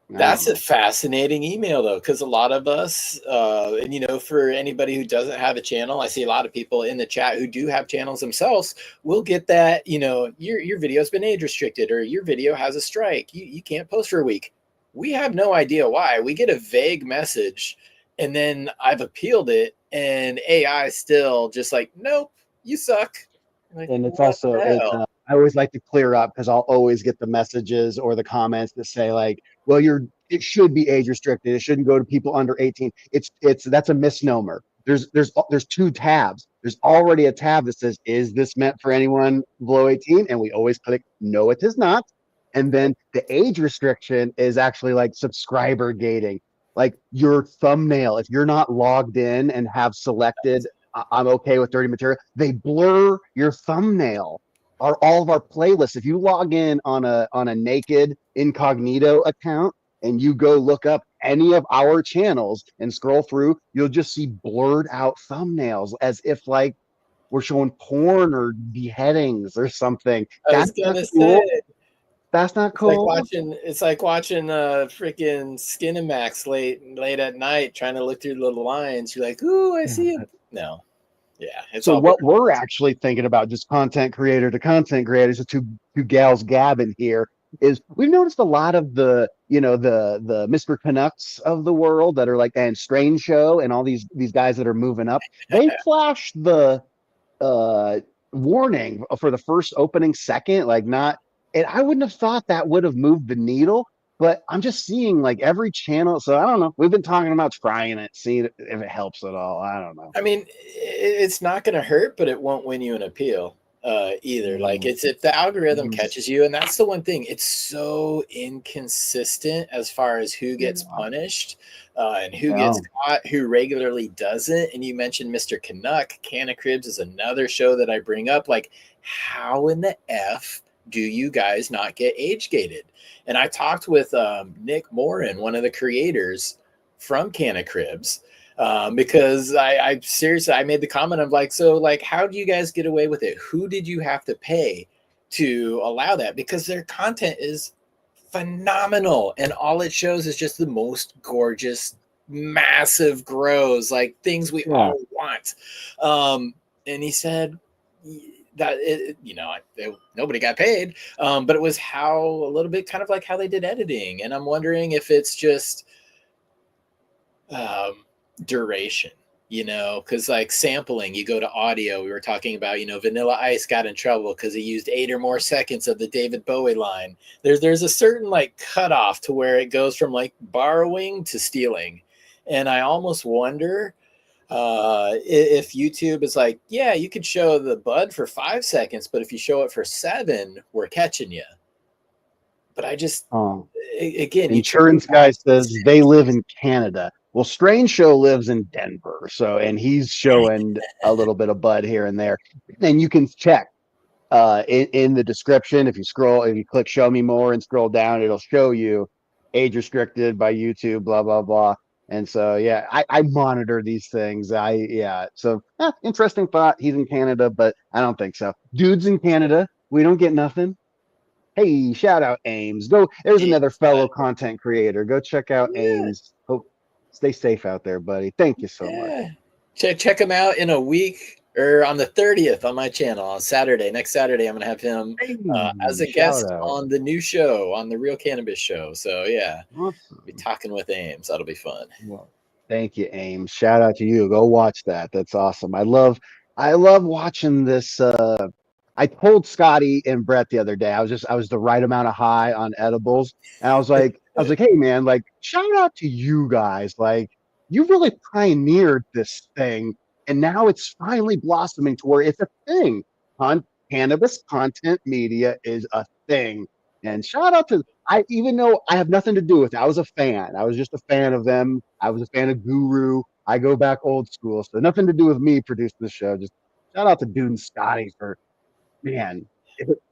Speaker 3: That's a fascinating email, though, because a lot of us, and for anybody who doesn't have a channel, I see a lot of people in the chat who do have channels themselves will get that, your video's been age restricted, or your video has a strike. You can't post for a week. We have no idea why. We get a vague message, and then I've appealed it, and AI still just like, nope, you suck. Like,
Speaker 2: and it's also, I always like to clear up, because I'll always get the messages or the comments that say like, well, it should be age restricted. It shouldn't go to people under 18. That's a misnomer. There's 2 tabs. There's already a tab that says, is this meant for anyone below 18? And we always click, no, it is not. And then the age restriction is actually like subscriber gating. Like your thumbnail, if you're not logged in and have selected, I'm okay with dirty material, they blur your thumbnail. All of our playlists, if you log in on a naked incognito account and you go look up any of our channels and scroll through, you'll just see blurred out thumbnails as if like we're showing porn or beheadings or something. That's not cool. That's not cool.
Speaker 3: It's like watching freaking Skinemax late at night, trying to look through the little lines. You're like, ooh, I see it. No. Yeah.
Speaker 2: So what we're actually thinking about, just content creator to content creator, so two gals gabbing here, is we've noticed a lot of the the Mr. Canucks of the world that are like, and Strange Show and all these guys that are moving up. They flash the warning for the first opening second, like not. And I wouldn't have thought that would have moved the needle. But I'm just seeing like every channel. So I don't know. We've been talking about trying it, seeing if it helps at all. I don't know.
Speaker 3: I mean, it's not going to hurt, but it won't win you an appeal either. Like it's if the algorithm catches you, and that's the one thing. It's so inconsistent as far as who gets punished and who gets caught, who regularly doesn't. And you mentioned Mr. Canuck. Can of Cribs is another show that I bring up. Like, how in the F do you guys not get age gated? And I talked with Nick Morin, one of the creators from Can of Cribs, because I seriously, I made the comment of like, so like, how do you guys get away with it? Who did you have to pay to allow that? Because their content is phenomenal. And all it shows is just the most gorgeous, massive grows, like things we all want. And he said, that nobody got paid, but it was how a little bit kind of like how they did editing. And I'm wondering if it's just duration, because like sampling, you go to audio, we were talking about, Vanilla Ice got in trouble because he used 8 or more seconds of the David Bowie line. There's a certain like cutoff to where it goes from like borrowing to stealing. And I almost wonder if YouTube is like, yeah, you could show the bud for 5 seconds, but if you show it for 7, we're catching you. But I just, again,
Speaker 2: insurance guy says they live in Canada. Well, Strange Show lives in Denver, and he's showing a little bit of bud here and there. And you can check in the description, if you click show me more and scroll down, it'll show you age restricted by YouTube, blah blah blah. And so, yeah, I monitor these things. So interesting thought. He's in Canada, but I don't think so. Dude's in Canada. We don't get nothing. Hey, shout out Ames. Go. There's
Speaker 3: Yeah.
Speaker 2: another fellow content creator. Go check out
Speaker 3: Yeah.
Speaker 2: Ames. Hope stay safe out there, buddy. Thank you so much.
Speaker 3: Yeah. Check him out in a week or on the 30th on my channel on Saturday. Next Saturday, I'm gonna have him
Speaker 2: Hey,
Speaker 3: as a
Speaker 2: shout
Speaker 3: guest
Speaker 2: out.
Speaker 3: on the new show, on the Real Cannabis Show. So yeah, be
Speaker 2: Awesome.
Speaker 3: talking with Ames. That'll be fun.
Speaker 2: Well, thank you, Ames. Shout out to you. Go watch that. That's awesome. I love watching this. I told Scotty and Brett the other day, I was the right amount of high on edibles. And I was like, hey man, like shout out to you guys. Like you really pioneered this thing. And now it's finally blossoming to where it's a thing. Cannabis content media is a thing. And shout out to even though I have nothing to do with it, I was a fan. I was just a fan of them. I was a fan of Guru. I go back old school. So nothing to do with me producing the show. Just shout out to Dude and Scotty for man,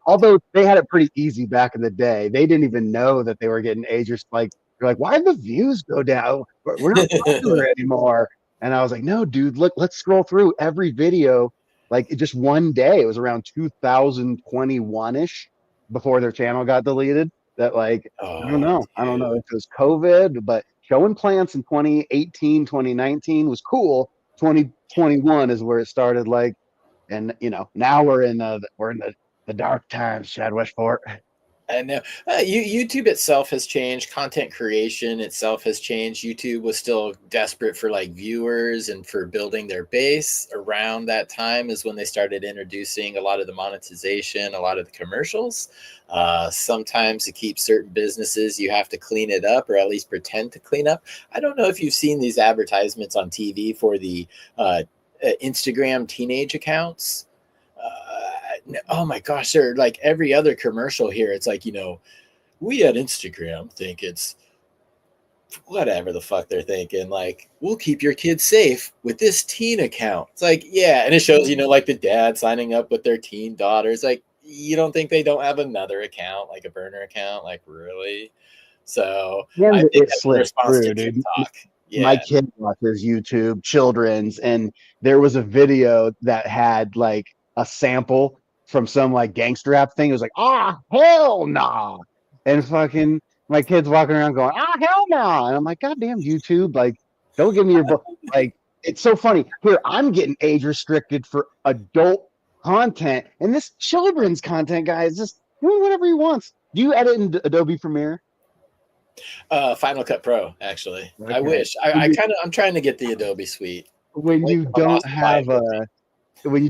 Speaker 2: although they had it pretty easy back in the day, they didn't even know that they were getting age like they're like, why did the views go down? We're not popular anymore. And I was like, no, dude, look, let's scroll through every video. Like just one day, it was around 2021-ish before their channel got deleted. That like, I don't
Speaker 3: Oh,
Speaker 2: know. I don't know
Speaker 3: dude.
Speaker 2: if it was COVID, but showing plants in 2018, 2019 was cool. 2021 is where it started like and now we're in the dark times, Chad Westport.
Speaker 3: I know. YouTube itself has changed. Content creation itself has changed. YouTube was still desperate for like viewers and for building their base. Around that time is when they started introducing a lot of the monetization, a lot of the commercials. Sometimes to keep certain businesses, you have to clean it up or at least pretend to clean up. I don't know if you've seen these advertisements on TV for the Instagram teenage accounts. Oh my gosh, they're like every other commercial here. It's like, we at Instagram think it's whatever the fuck they're thinking. Like, we'll keep your kids safe with this teen account. It's like, yeah. And it shows, like the dad signing up with their teen daughters. Like, you don't think they don't have another account, like a burner account? Like, really? So I
Speaker 2: And
Speaker 3: think
Speaker 2: it
Speaker 3: that's in
Speaker 2: slipped
Speaker 3: response to
Speaker 2: through, dude.
Speaker 3: TikTok.
Speaker 2: My
Speaker 3: Yeah.
Speaker 2: kid watches YouTube Children's, and there was a video that had like a sample from some like gangster rap thing. It was like, hell nah. And fucking my kid's walking around going, hell nah. And I'm like, God damn YouTube, like, don't give me your book. Like, it's so funny. Here, I'm getting age restricted for adult content, and this children's content guy is just doing whatever he wants. Do you edit in Adobe Premiere?
Speaker 3: Final Cut Pro, actually. I
Speaker 2: Okay.
Speaker 3: wish. I'm trying to get the Adobe suite.
Speaker 2: When
Speaker 3: Wait
Speaker 2: you
Speaker 3: for my boss
Speaker 2: don't
Speaker 3: to buy it
Speaker 2: have
Speaker 3: for me.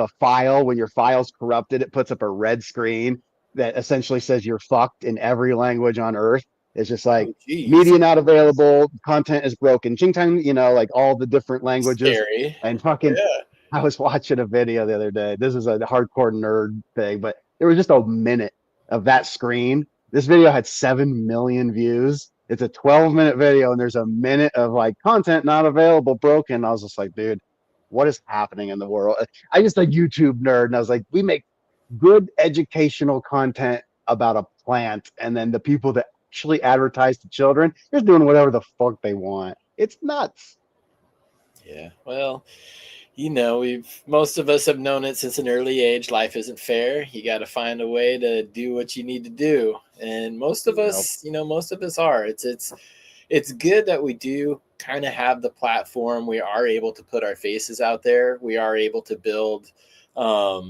Speaker 2: a file, when your file's corrupted, it puts up a red screen that essentially says you're fucked in every language on earth. It's just like
Speaker 3: Oh, geez.
Speaker 2: media not available, content is broken, ching chang, like all the different languages.
Speaker 3: Scary.
Speaker 2: And fucking,
Speaker 3: Yeah.
Speaker 2: I was watching a video the other day. This is a hardcore nerd thing, but there was just a minute of that screen. This video had 7 million views. It's a 12-minute video, and there's a minute of like content not available, broken. I was just like, dude, what is happening in the world? I just a YouTube nerd, and I was like, we make good educational content about a plant, and then the people that actually advertise to children, they're doing whatever the fuck they want. It's nuts.
Speaker 3: Yeah. Well, most of us have known it since an early age. Life isn't fair. You got to find a way to do what you need to do. And most of us, are. It's good that we do kind of have the platform. We are able to put our faces out there. We are able to build, a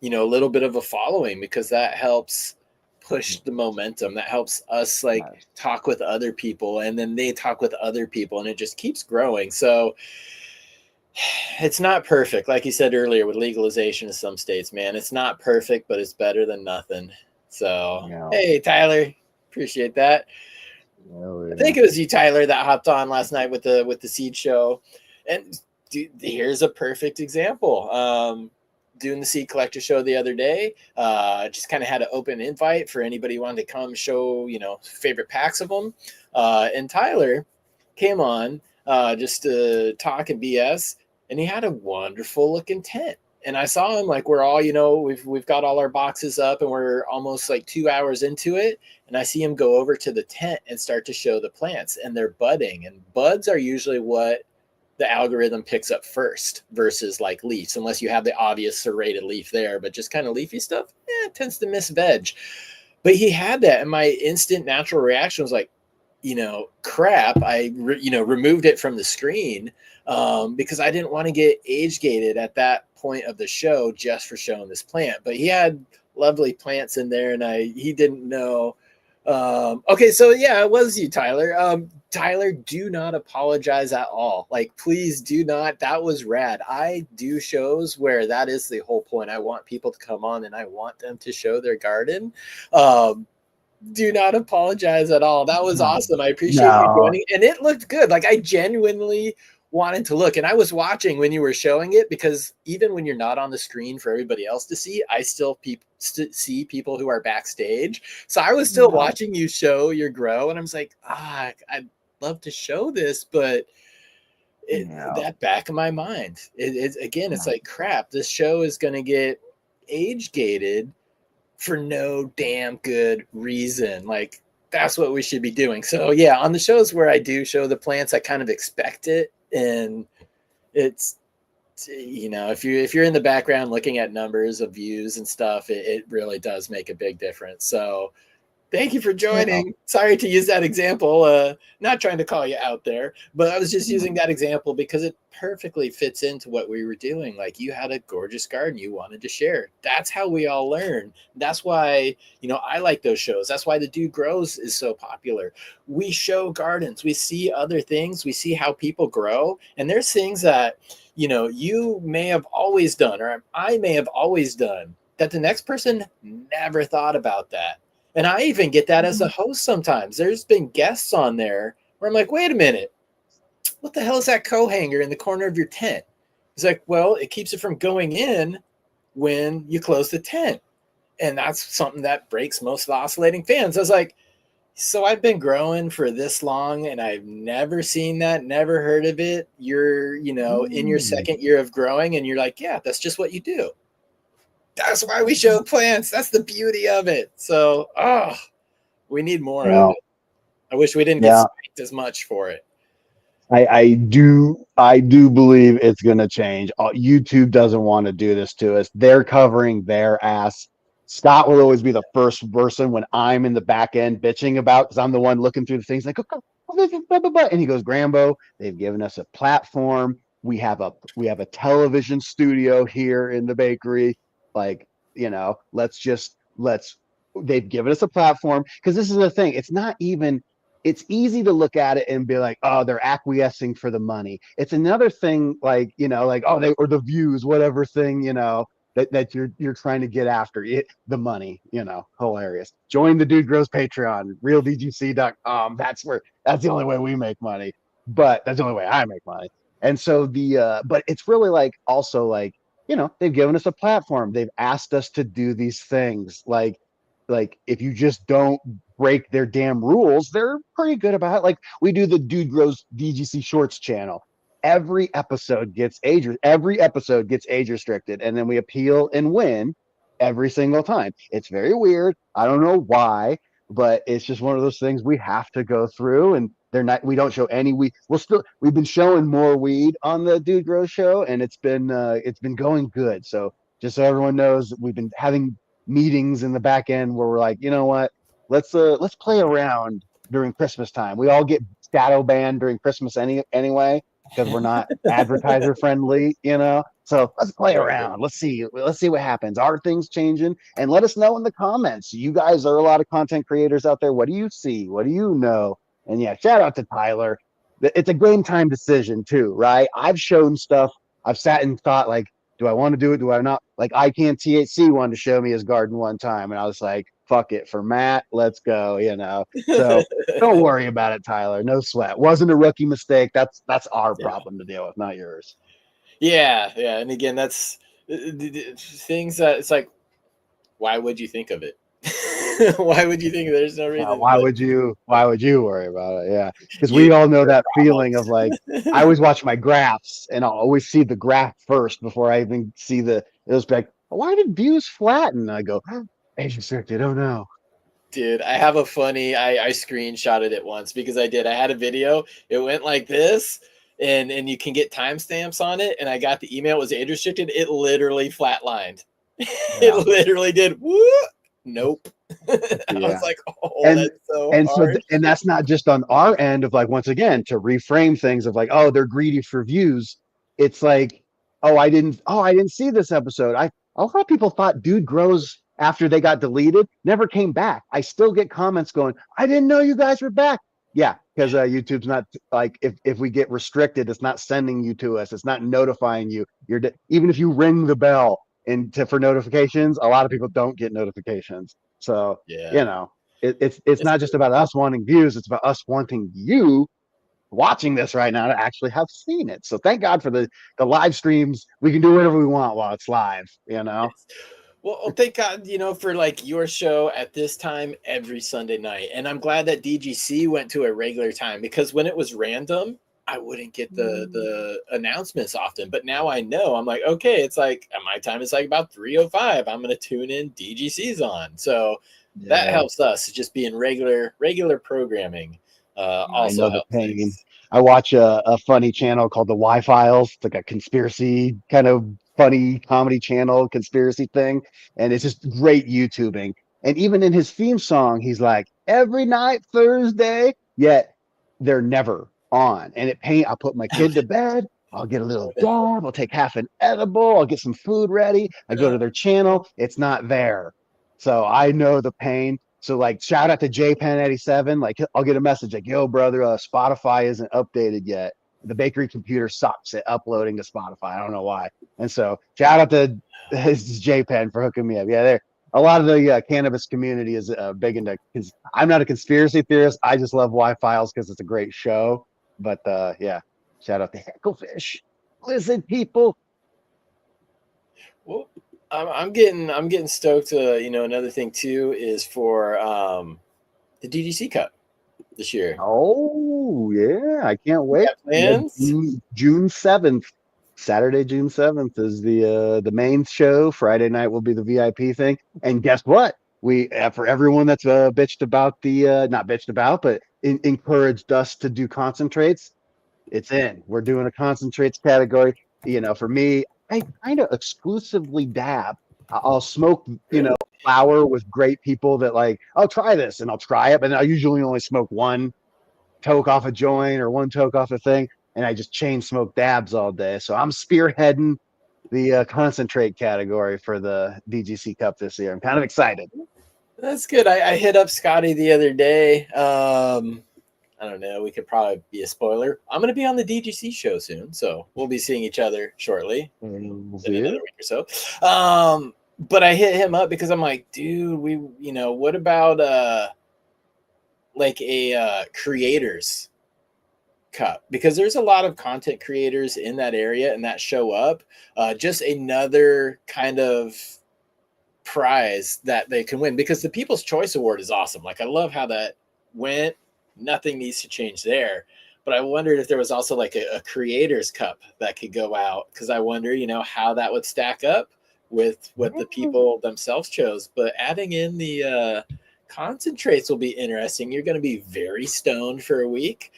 Speaker 3: little bit of a following, because that helps push the momentum. That helps us talk with other people, and then they talk with other people, and it just keeps growing. So it's not perfect. Like you said earlier, with legalization in some states, man, it's not perfect, but it's better than nothing. So,
Speaker 2: Yeah.
Speaker 3: Hey, Tyler, appreciate that. I think it was you, Tyler, that hopped on last night with the seed show. And dude, here's a perfect example. Doing the seed collector show the other day, just kind of had an open invite for anybody who wanted to come show, favorite packs of them. And Tyler came on just to talk and BS, and he had a wonderful looking tent. And I saw him, like, we're all, we've got all our boxes up, and we're almost like 2 hours into it. And I see him go over to the tent and start to show the plants, and they're budding. And buds are usually what the algorithm picks up first versus like leaves, unless you have the obvious serrated leaf there, but just kind of leafy stuff, it tends to miss veg. But he had that, and my instant natural reaction was like, crap. I removed it from the screen because I didn't want to get age gated at that point of the show just for showing this plant. But he had lovely plants in there, and he didn't know. Okay, so yeah, it was you, Tyler. Tyler, do not apologize at all. Like, please do not. That was rad. I do shows where that is the whole point. I want people to come on and I want them to show their garden. Do not apologize at all. That was awesome. I appreciate you joining. And it looked good. Like, I genuinely wanted to look. And I was watching when you were showing it, because even when you're not on the screen for everybody else to see, I still see people who are backstage. So I was still watching you show your grow. And I was like, I'd love to show this, but that back of my mind, it's like, crap, this show is going to get age gated for no damn good reason. Like, that's what we should be doing. So yeah, on the shows where I do show the plants, I kind of expect it. And it's, if you're in the background looking at numbers of views and stuff, it really does make a big difference. So thank you for joining. Sorry to use that example. Not trying to call you out there, but I was just using that example because it perfectly fits into what we were doing. Like, you had a gorgeous garden you wanted to share. That's how we all learn. That's why, I like those shows. That's why the Dude Grows is so popular. We show gardens. We see other things. We see how people grow. And there's things that, you may have always done, or I may have always done, that the next person never thought about that. And I even get that as a host sometimes. There's been guests on there where I'm like, wait a minute, what the hell is that co-hanger in the corner of your tent? He's like, well, it keeps it from going in when you close the tent. And that's something that breaks most of the oscillating fans. I was like, so I've been growing for this long and I've never seen that, never heard of it. You're, in your second year of growing, and you're like, yeah, that's just what you do. That's why we show plants. That's the beauty of it. So, we need more of it. I wish we didn't get spanked as much for it.
Speaker 2: I do believe it's going to change. YouTube doesn't want to do this to us. They're covering their ass. Scott will always be the first person when I'm in the back end bitching about, because I'm the one looking through the things like, and he goes, Grambo, they've given us a platform. We have a television studio here in the bakery. Like, they've given us a platform, because this is the thing. It's not even, it's easy to look at it and be like, oh, they're acquiescing for the money. It's another thing, like, oh, or the views, whatever thing, that you're trying to get after it, the money, hilarious. Join the Dude Grows Patreon, realdgc.com. That's the only way we make money, but that's the only way I make money. And so but it's really like, also like, they've given us a platform. They've asked us to do these things. Like if you just don't break their damn rules, they're pretty good about it. Like, we do the Dude Grows DGC Shorts channel. Every episode gets age restricted, and then we appeal and win every single time. It's very weird. I don't know why, but it's just one of those things we have to go through. And we don't show any weed. We've been showing more weed on the Dude Grows show, and it's been going good. So just so everyone knows, we've been having meetings in the back end where we're like, you know what, let's play around during Christmas time. We all get shadow banned during Christmas anyway, because we're not advertiser friendly, so let's play around. Let's see what happens. Are things changing? And let us know in the comments. You guys are a lot of content creators out there. What do you see? What do you know? And yeah, shout out to Tyler. It's a game time decision too, right? I've shown stuff. I've sat and thought, like, do I want to do it? Do I not? Like, I Can't THC wanted to show me his garden one time, and I was like, fuck it, for Matt, let's go, So don't worry about it, Tyler. No sweat. Wasn't a rookie mistake. That's our problem to deal with, not yours.
Speaker 3: Yeah. And again, that's things that it's like, why would you think of it? Why would you think there's no reason?
Speaker 2: Why would you worry about it? Yeah, because we all know that feeling of like, I always watch my graphs, and I'll always see the graph first before I even see it was like, why did views flatten? I go, age restricted. Oh no.
Speaker 3: Dude, I have a funny, I screenshotted it once because I had a video. It went like this, and you can get timestamps on it. And I got the email, it was age restricted. It literally flatlined. It literally did. Whoop. Nope. I was like, oh, that's so hard.
Speaker 2: And that's not just on our end of like, once again, to reframe things of like, oh, they're greedy for views. It's like, I didn't see this episode. A lot of people thought Dude Grows after they got deleted never came back. I still get comments going, I didn't know you guys were back. Yeah, because YouTube's not like, if we get restricted, it's not sending you to us. It's not notifying you. Even if you ring the bell for notifications, a lot of people don't get notifications. So it's not just about us wanting views. It's about us wanting you watching this right now to actually have seen it. So thank God for the live streams. We can do whatever we want while it's live,
Speaker 3: Well, thank God, for like your show at this time every Sunday night. And I'm glad that DGC went to a regular time, because when it was random, I wouldn't get the announcements often. But now I know, I'm like, okay, it's like at my time, it's like about 3:05. I'm going to tune in, DGC's on. So that helps us just being regular programming. Also
Speaker 2: I know the pain. I watch a funny channel called the Y-Files. It's like a conspiracy kind of funny comedy channel, conspiracy thing. And it's just great YouTubing. And even in his theme song, he's like, every night Thursday, yet they're never on. And I'll put my kid to bed. I'll get a little dab. I'll take half an edible. I'll get some food ready. I go to their channel. It's not there. So I know the pain. So like, shout out to JPen87. Like, I'll get a message like, yo, brother, Spotify isn't updated yet. The bakery computer sucks at uploading to Spotify. I don't know why. And so shout out to JPen for hooking me up. Yeah, a lot of the cannabis community is big into, because I'm not a conspiracy theorist. I just love Y-Files because it's a great show. But shout out to Hecklefish. Listen, people.
Speaker 3: Well, I'm getting stoked. Another thing too is for the DGC Cup this year.
Speaker 2: Oh yeah, I can't wait.
Speaker 3: Plans?
Speaker 2: June 7th, Saturday, June 7th is the main show. Friday night will be the VIP thing. And guess what? We for everyone that's bitched about not bitched about, but encouraged us to do concentrates. It's in. We're doing a concentrates category. For me, I kind of exclusively dab. I'll smoke, flower with great people that like, I'll try this and I'll try it, but I usually only smoke one toke off a joint or one toke off a thing, and I just chain smoke dabs all day. So I'm spearheading the concentrate category for the DGC Cup this year. I'm kind of excited.
Speaker 3: That's good. I hit up Scotty the other day. I don't know. We could probably be a spoiler. I'm going to be on the DGC show soon, so we'll be seeing each other shortly in another week or so. But I hit him up because I'm like, dude, what about like a creators cup? Because there's a lot of content creators in that area and that show up. Just another kind of prize that they can win, because the People's Choice Award is awesome. Like, I love how that went. Nothing needs to change there. But I wondered if there was also like a creators cup that could go out, because I wonder, how that would stack up with what the people themselves chose. But adding in the concentrates will be interesting. You're going to be very stoned for a week.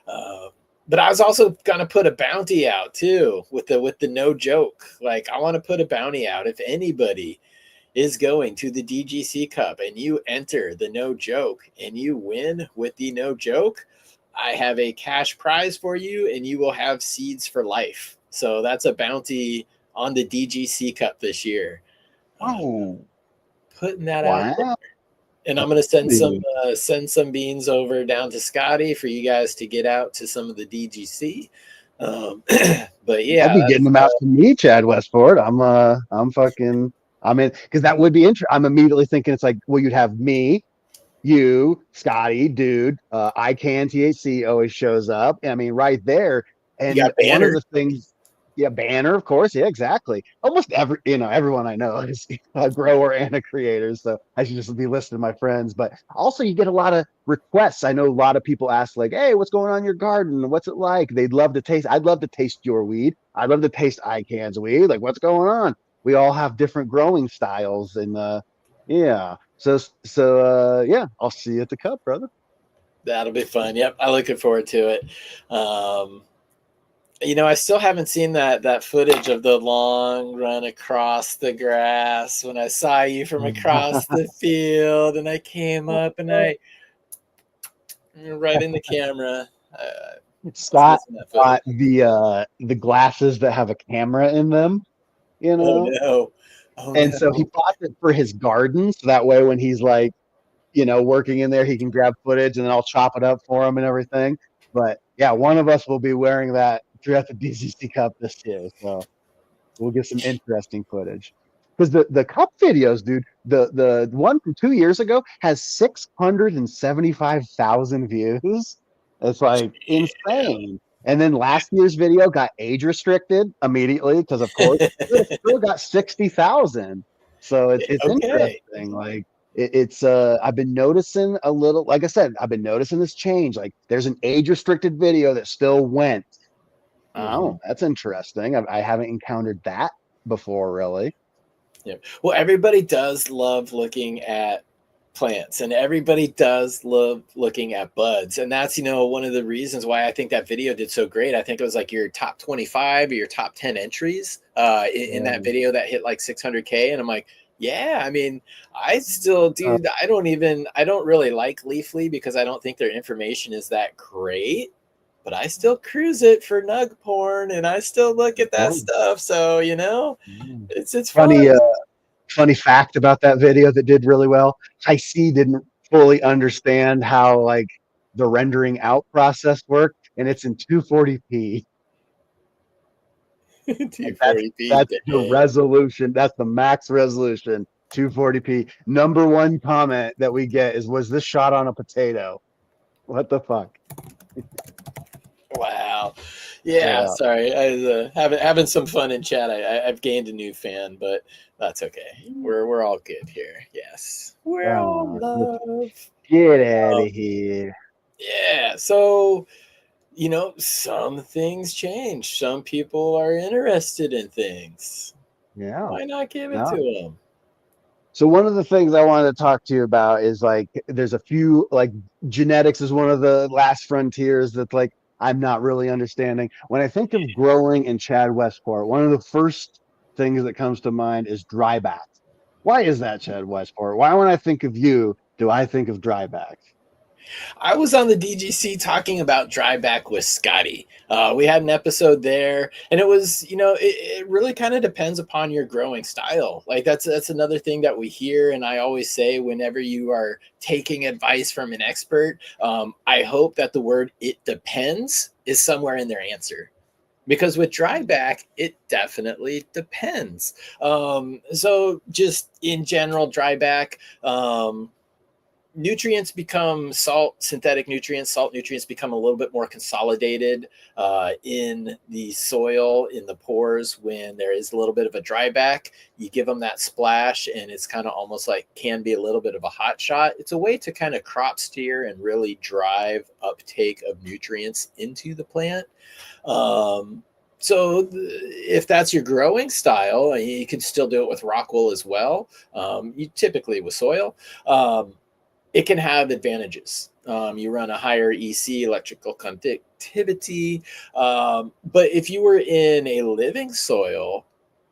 Speaker 3: But I was also going to put a bounty out too with the no joke. Like, I want to put a bounty out. If anybody is going to the DGC Cup and you enter the no joke and you win with the no joke, I have a cash prize for you and you will have seeds for life. So that's a bounty on the DGC Cup this year. Putting that out there. And I'm going to send some beans over down to Scotty for you guys to get out to some of the DGC. But yeah,
Speaker 2: I'll be getting them out to me, Chad Westport. I'm in, because that would be interesting. I'm immediately thinking it's like, well, you'd have me, you, Scotty, dude, ICANN THC always shows up. I mean, right there. And one of the things, Banner, of course. Yeah, exactly. Almost everyone I know is a grower and a creator. So I should just be listing my friends. But also, you get a lot of requests. I know a lot of people ask, like, hey, what's going on in your garden? What's it like? They'd love to taste. I'd love to taste your weed. I'd love to taste ICANN's weed. Like, what's going on? We all have different growing styles, and I'll see you at the Cup, brother.
Speaker 3: That'll be fun. Yep, I'm looking forward to it. I still haven't seen that footage of the long run across the grass when I saw you from across the field and I came up and I right in the camera. I was
Speaker 2: Scott
Speaker 3: missing that
Speaker 2: got
Speaker 3: footage.
Speaker 2: the glasses that have a camera in them, you
Speaker 3: Oh
Speaker 2: know,
Speaker 3: no. Oh
Speaker 2: and so he
Speaker 3: no.
Speaker 2: bought it for his garden, so that way when he's like, working in there, he can grab footage and then I'll chop it up for him and everything. But yeah, one of us will be wearing that throughout the DCC Cup this year, so we'll get some interesting footage. Because the cup videos, dude, the one from 2 years ago has 675,000 views. It's like insane. And then last year's video got age restricted immediately because, of course, it still got 60,000. So it's
Speaker 3: Okay.
Speaker 2: interesting. Like it's I've been noticing a little. Like I said, I've been noticing this change. Like there's an age restricted video that still went.
Speaker 3: Mhm.
Speaker 2: Oh, that's interesting. I haven't encountered that before, really.
Speaker 3: Yeah. Well, everybody does love looking at plants and everybody does love looking at buds. And that's, one of the reasons why I think that video did so great. I think it was like your top 25 or your top 10 entries in
Speaker 2: Yeah.
Speaker 3: that video that hit like 600K. And I'm like, yeah, I mean, I still,
Speaker 2: Uh,
Speaker 3: dude, I don't really like Leafly because I don't think their information is that great. But I still cruise it for nug porn and I still look at that
Speaker 2: oh,
Speaker 3: stuff. So,
Speaker 2: mm.
Speaker 3: it's
Speaker 2: Funny,
Speaker 3: fun.
Speaker 2: funny fact about that video that did really well. I see didn't fully understand how like the rendering out process worked, and it's in 240p. Like
Speaker 3: T40p.
Speaker 2: that's the resolution. That's the max resolution. 240p. Number one comment that we get is, "Was this shot on a potato?" What the fuck?
Speaker 3: Wow. Yeah.
Speaker 2: Yeah.
Speaker 3: Sorry. I was having some fun in chat. I've gained a new fan, but that's okay. We're all good here. Yes. We're all
Speaker 2: Oh,
Speaker 3: love.
Speaker 2: get out
Speaker 3: Um,
Speaker 2: of here.
Speaker 3: yeah. So, some things change. Some people are interested in things.
Speaker 2: Yeah.
Speaker 3: Why not give it to
Speaker 2: No.
Speaker 3: them?
Speaker 2: So one of the things I wanted to talk to you about is like there's a few like genetics is one of the last frontiers that like I'm not really understanding. When I think of growing in Chad Westport, one of the first things that comes to mind is dryback. Why is that, Chad Westport? Why when I think of you, do I think of dryback?
Speaker 3: I was on the DGC talking about dryback with Scotty. We had an episode there, and it was, it really kind of depends upon your growing style. Like that's another thing that we hear, and I always say whenever you are taking advice from an expert, I hope that the word "it depends" is somewhere in their answer. Because with dryback, it definitely depends. So just in general, dryback, nutrients become synthetic nutrients, salt nutrients become a little bit more consolidated in the soil, in the pores when there is a little bit of a dryback. You give them that splash, and it's kind of almost like can be a little bit of a hot shot. It's a way to kind of crop steer and really drive uptake of nutrients into the plant. So if that's your growing style, you can still do it with rock wool as well. You typically with soil. It can have advantages. You run a higher EC, electrical conductivity. But if you were in a living soil,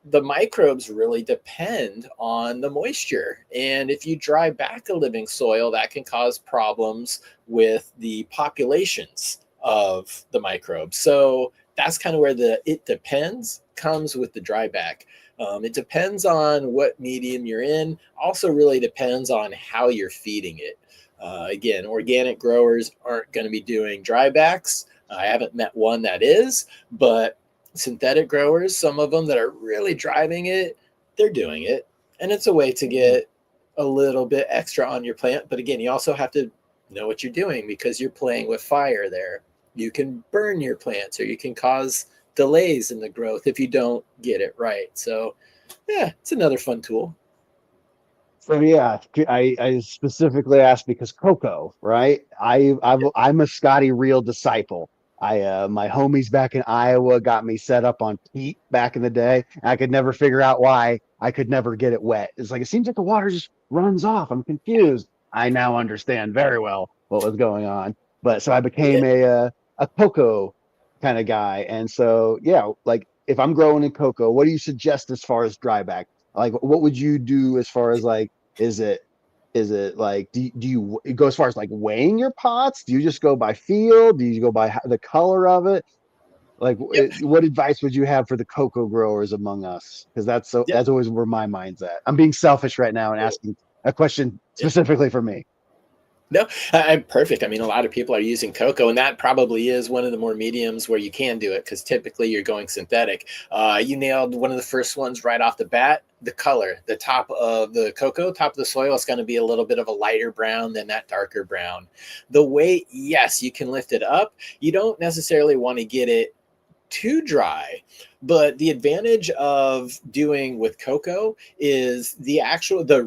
Speaker 3: the microbes really depend on the moisture. And if you dry back a living soil, that can cause problems with the populations of the microbes. So that's kind of where the "it depends" comes with the dry back. It depends on what medium you're in. Also, really depends on how you're feeding it. Again, organic growers aren't going to be doing drybacks. I haven't met one that is, but synthetic growers, some of them that are really driving it, they're doing it. And it's a way to get a little bit extra on your plant. But again, you also have to know what you're doing because you're playing with fire there. You can burn your plants or you can cause delays in the growth if you don't get it right. So, yeah, it's another fun tool.
Speaker 2: So yeah, I specifically asked because cocoa, right? I'm a Scotty Real disciple. My homies back in Iowa got me set up on peat back in the day. I could never figure out why I could never get it wet. It's like it seems like the water just runs off. I'm confused. I now understand very well what was going on. But so I became a cocoa kind of guy. And so, yeah, like if I'm growing in cocoa, what do you suggest as far as dry back? Like, what would you do as far as like, is it, like, do you go as far as like weighing your pots? Do you just go by feel? Do you go by the color of it? Like,
Speaker 3: Yep.
Speaker 2: what advice would you have for the cocoa growers among us? Because
Speaker 3: Yep.
Speaker 2: that's always where my mind's at. I'm being selfish right now and asking a question
Speaker 3: Yeah.
Speaker 2: specifically for me.
Speaker 3: No, I'm perfect. I mean, a lot of people are using cocoa, and that probably is one of the more mediums where you can do it because typically you're going synthetic. You nailed one of the first ones right off the bat. The color, the top of the cocoa, top of the soil is going to be a little bit of a lighter brown than that darker brown. The weight, yes, you can lift it up. You don't necessarily want to get it too dry, but the advantage of doing with cocoa is the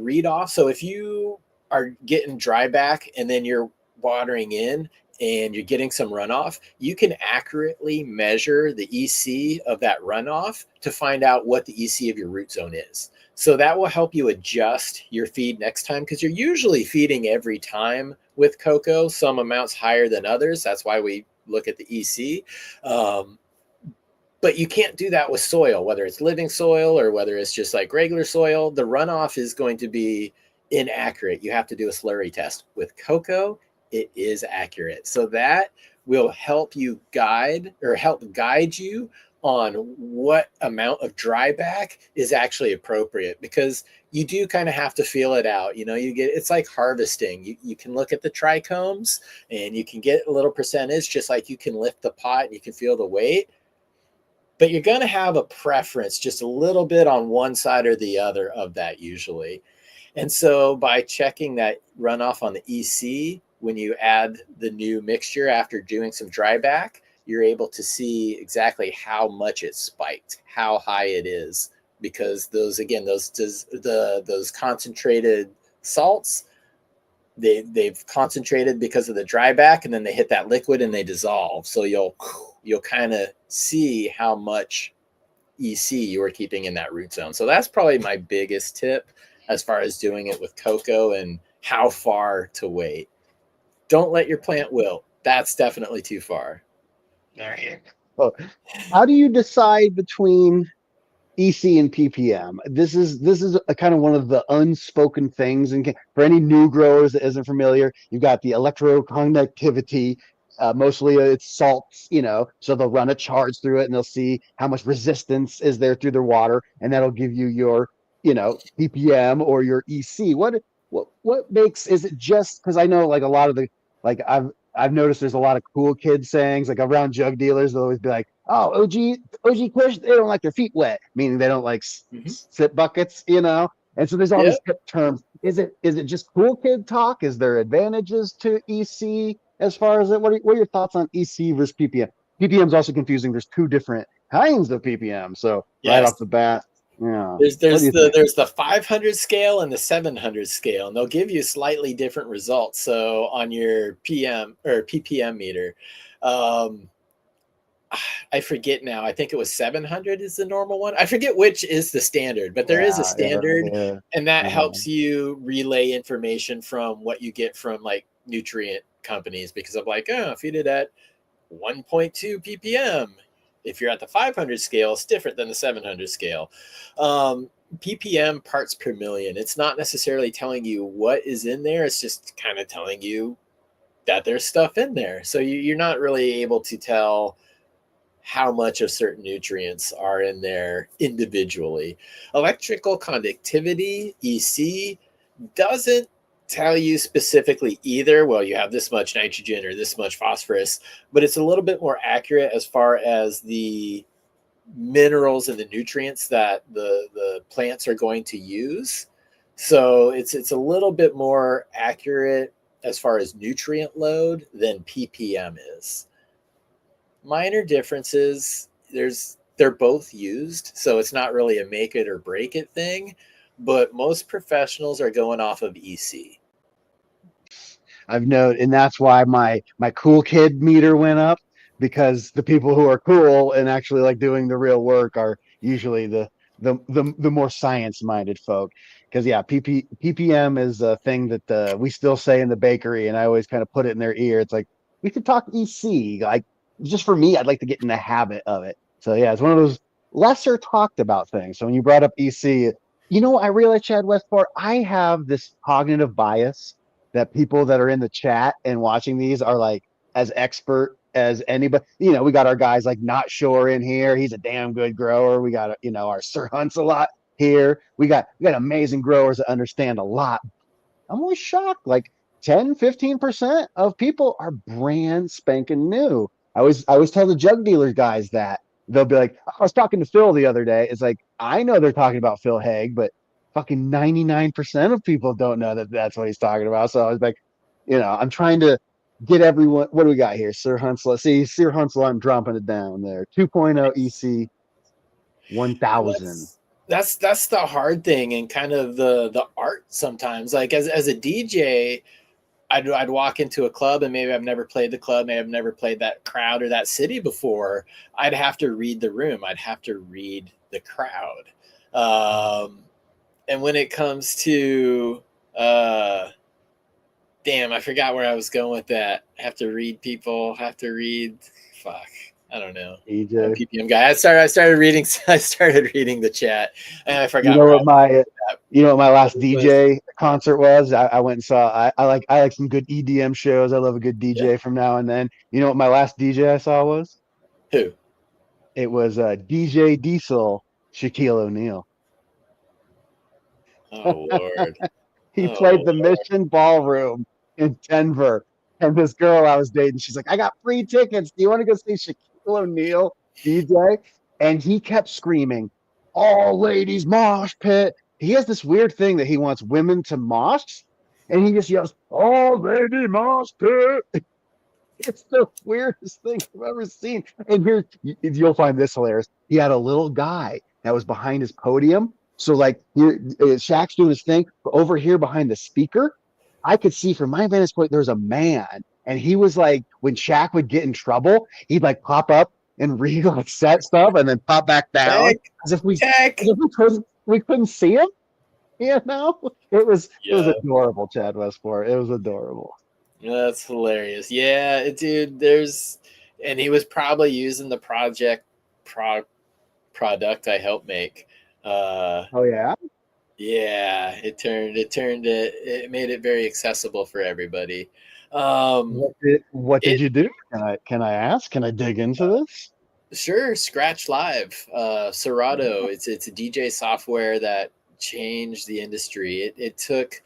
Speaker 3: read off. So if you are getting dry back and then you're watering in and you're getting some runoff, you can accurately measure the EC of that runoff to find out what the EC of your root zone is. So that will help you adjust your feed next time because you're usually feeding every time with cocoa, some amounts higher than others. That's why we look at the EC. But you can't do that with soil, whether it's living soil or whether it's just like regular soil. The runoff is going to be inaccurate. You have to do a slurry test. With cocoa, it is accurate. So that will help guide you on what amount of dry back is actually appropriate because you do kind of have to feel it out. It's like harvesting. You can look at the trichomes and you can get a little percentage, just like you can lift the pot and you can feel the weight. But you're going to have a preference just a little bit on one side or the other of that usually. And so by checking that runoff on the EC, when you add the new mixture after doing some dry back, you're able to see exactly how much it spiked, how high it is, because those concentrated salts, they've concentrated because of the dry back, and then they hit that liquid and they dissolve. So you'll kind of see how much EC you are keeping in that root zone. So that's probably my biggest tip as far as doing it with cocoa and how far to wait. Don't let your plant wilt. That's definitely too far.
Speaker 2: There you go. How do you decide between EC and PPM? This is a kind of one of the unspoken things. And for any new growers that isn't familiar, you've got the electroconductivity. Mostly it's salts, so they'll run a charge through it and they'll see how much resistance is there through the water, and that'll give you your, PPM or your EC. What makes, is it just because I know like a lot of the, like I've noticed there's a lot of cool kid sayings like around jug dealers. They'll always be like, oh, OG Kush, they don't like their feet wet, meaning they don't like sit buckets, And so there's all these terms. Is it just cool kid talk? Is there advantages to EC as far as it? What are your thoughts on EC versus PPM? PPM is also confusing. There's two different kinds of PPM. So right off the bat, yeah.
Speaker 3: There's the 500 scale and the 700 scale, and they'll give you slightly different results. So on your PM or PPM meter, I forget now. I think it was 700 is the normal one. I forget which is the standard, but there is a standard, and that helps you relay information from what you get from like nutrient companies, because I'm like, feed it at 1.2 ppm. If you're at the 500 scale, it's different than the 700 scale. ppm, parts per million. It's not necessarily telling you what is in there. It's just kind of telling you that there's stuff in there. So you're not really able to tell how much of certain nutrients are in there individually. Electrical conductivity, EC, doesn't tell you specifically either, well, you have this much nitrogen or this much phosphorus, but it's a little bit more accurate as far as the minerals and the nutrients that the plants are going to use. So it's a little bit more accurate as far as nutrient load than ppm is. Minor differences, they're both used, so it's not really a make it or break it thing, but most professionals are going off of EC.
Speaker 2: I've noted, and that's why my cool kid meter went up, because the people who are cool and actually like doing the real work are usually the more science minded folk. Because ppm is a thing that we still say in the bakery, and I always kind of put it in their ear. It's like, we could talk EC, like just for me, I'd like to get in the habit of it. So yeah, it's one of those lesser talked about things. So when you brought up EC, I realized, Chad Westport, I have this cognitive bias that people that are in the chat and watching these are like as expert as anybody. We got our guys like Not Sure in here. He's a damn good grower. We got our Sir Hunts a lot here. We got amazing growers that understand a lot. I'm always shocked. Like 10-15% of people are brand spanking new. I always tell the Jug Dealers guys that they'll be like, I was talking to Phil the other day. It's like, I know they're talking about Phil Haig, but fucking 99% of people don't know that that's what he's talking about. So I was like, I'm trying to get everyone. What do we got here? Sir Hunsel. See, Sir Hunsel, I'm dropping it down there. 2.0 EC 1000.
Speaker 3: That's the hard thing and kind of the art sometimes. Like as a DJ, I'd walk into a club and maybe I've never played the club, maybe I've never played that crowd or that city before. I'd have to read the room. I'd have to read the crowd. And when it comes to damn, I forgot where I was going with that. Have to read people, fuck. I don't know.
Speaker 2: DJ.
Speaker 3: PPM guy. I started reading the chat and I forgot.
Speaker 2: What my last DJ concert was? I went and saw. I like some good EDM shows. I love a good DJ from now and then. You know what my last DJ I saw was?
Speaker 3: Who?
Speaker 2: It was DJ Diesel, Shaquille O'Neal.
Speaker 3: Oh Lord.
Speaker 2: He played the Mission Ballroom in Denver. And this girl I was dating, she's like, I got free tickets. Do you want to go see Shaquille O'Neal DJ? And he kept screaming, all ladies mosh pit. He has this weird thing that he wants women to mosh. And he just yells, all lady mosh pit. It's the weirdest thing I've ever seen. And here, you'll find this hilarious. He had a little guy that was behind his podium. So like Shaq's doing his thing, but over here behind the speaker, I could see from my vantage point, there's a man. And he was like, when Shaq would get in trouble, he'd like pop up and read like set stuff and then pop back down as if we couldn't see him. It was adorable, Chad Westport. It was adorable.
Speaker 3: That's hilarious. Yeah, dude, and he was probably using the product I helped make.
Speaker 2: Oh yeah.
Speaker 3: Yeah, it made it very accessible for everybody.
Speaker 2: What did you do? Can I ask? Can I dig into this?
Speaker 3: Sure. Scratch Live, Serato. It's a DJ software that changed the industry. It took,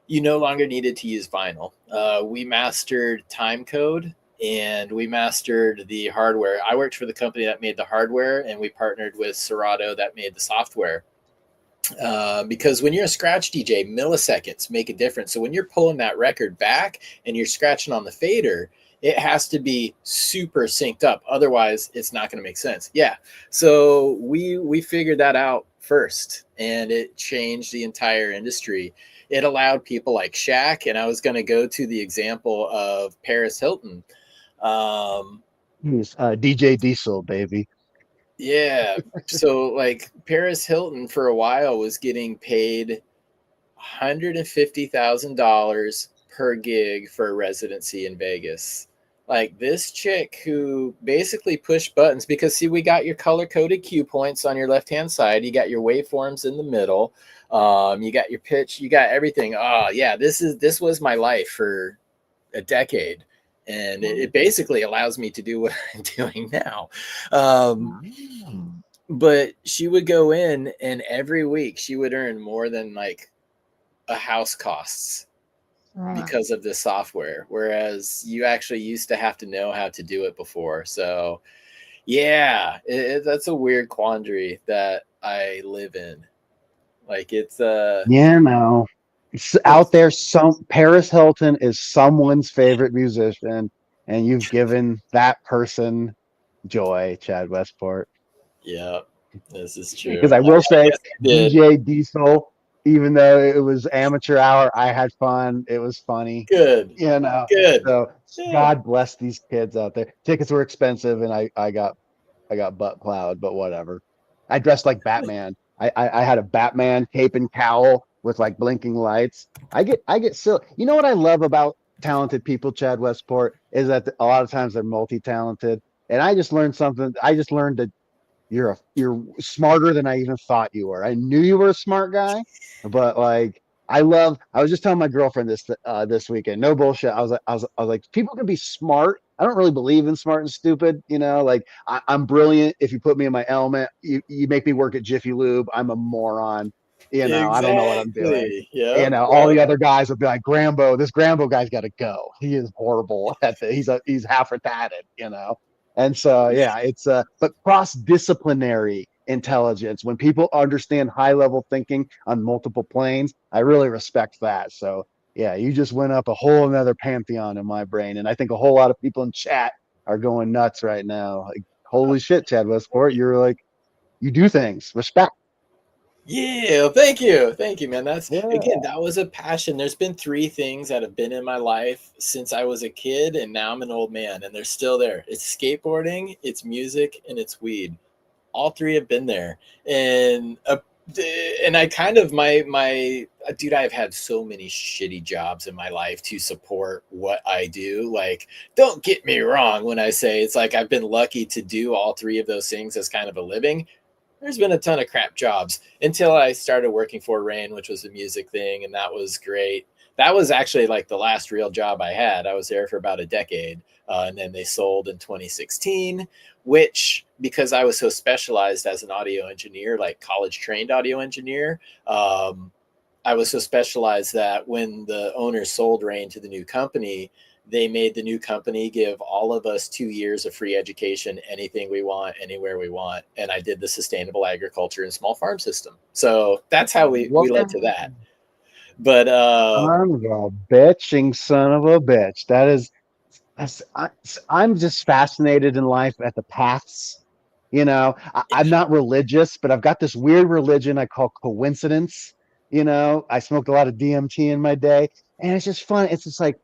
Speaker 3: you no longer needed to use vinyl. We mastered time code and we mastered the hardware. I worked for the company that made the hardware and we partnered with Serato that made the software. Because when you're a scratch DJ, milliseconds make a difference. So when you're pulling that record back and you're scratching on the fader, it has to be super synced up. Otherwise, it's not going to make sense. Yeah. So we figured that out first, and it changed the entire industry. It allowed people like Shaq, and I was going to go to the example of Paris Hilton.
Speaker 2: He's DJ Diesel, baby.
Speaker 3: Yeah. So like Paris Hilton for a while was getting paid $150,000 per gig for a residency in Vegas. Like this chick who basically pushed buttons because see, we got your color coded cue points on your left-hand side. You got your waveforms in the middle. You got your pitch, you got everything. Oh yeah. This was my life for a decade. And it basically allows me to do what I'm doing now. But she would go in and every week she would earn more than like a house costs because of this software. Whereas you actually used to have to know how to do it before. So yeah, that's a weird quandary that I live in. Like it's
Speaker 2: out there, Paris Hilton is someone's favorite musician, and you've given that person joy, Chad Westport.
Speaker 3: Yeah, this is true.
Speaker 2: Because I will say, DJ Diesel, even though it was amateur hour, I had fun. It was funny.
Speaker 3: Good.
Speaker 2: Good. So God bless these kids out there. Tickets were expensive, and I got butt plowed, but whatever. I dressed like Batman. I had a Batman cape and cowl with like blinking lights. I get silly. You know what I love about talented people, Chad Westport, is that a lot of times they're multi-talented. And I just learned something. I just learned that you're smarter than I even thought you were. I knew you were a smart guy, but like I was just telling my girlfriend this weekend. No bullshit. I was like, people can be smart. I don't really believe in smart and stupid. Like I'm brilliant. If you put me in my element, you make me work at Jiffy Lube. I'm a moron. I don't know what I'm doing.
Speaker 3: Exactly. Yep.
Speaker 2: All the other guys will be like, this Grambo guy's got to go. He is horrible at he's half retarded. And so, yeah, it's but cross-disciplinary intelligence. When people understand high-level thinking on multiple planes, I really respect that. So, yeah, you just went up a whole another pantheon in my brain, and I think a whole lot of people in chat are going nuts right now. Like, holy shit, Chad Westport, you're like, you do things. Respect.
Speaker 3: Yeah, thank you, man. That was a passion. There's been 3 things that have been in my life since I was a kid, and now I'm an old man, and they're still there. It's skateboarding, it's music, and it's weed. All 3 have been there, and I kind of my dude. I've had so many shitty jobs in my life to support what I do. Like, don't get me wrong when I say it's like I've been lucky to do all 3 of those things as kind of a living. There's been a ton of crap jobs until I started working for Rain, which was a music thing, and that was great. That was actually like the last real job I had. I was there for about a decade, and then they sold in 2016, which, because I was so specialized as an audio engineer, like college trained audio engineer, I was so specialized that when the owners sold Rain to the new company, they made the new company give all of us 2 years of free education, anything we want, anywhere we want. And I did the sustainable agriculture and small farm system. So that's how we led to that. But
Speaker 2: son of a bitching son of a bitch. I'm just fascinated in life at the paths. I'm not religious, but I've got this weird religion I call coincidence. I smoked a lot of DMT in my day, and it's just fun. It's just like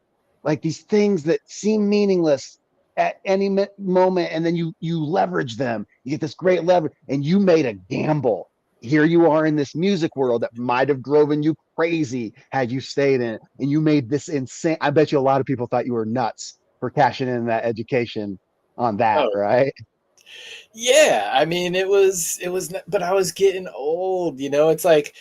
Speaker 2: these things that seem meaningless at any moment, and then you leverage them. You get this great leverage, and you made a gamble. Here you are in this music world that might have driven you crazy had you stayed in it, and you made this insane. I bet you a lot of people thought you were nuts for cashing in that education on that, right?
Speaker 3: Yeah, I mean, it was, but I was getting old. It's like,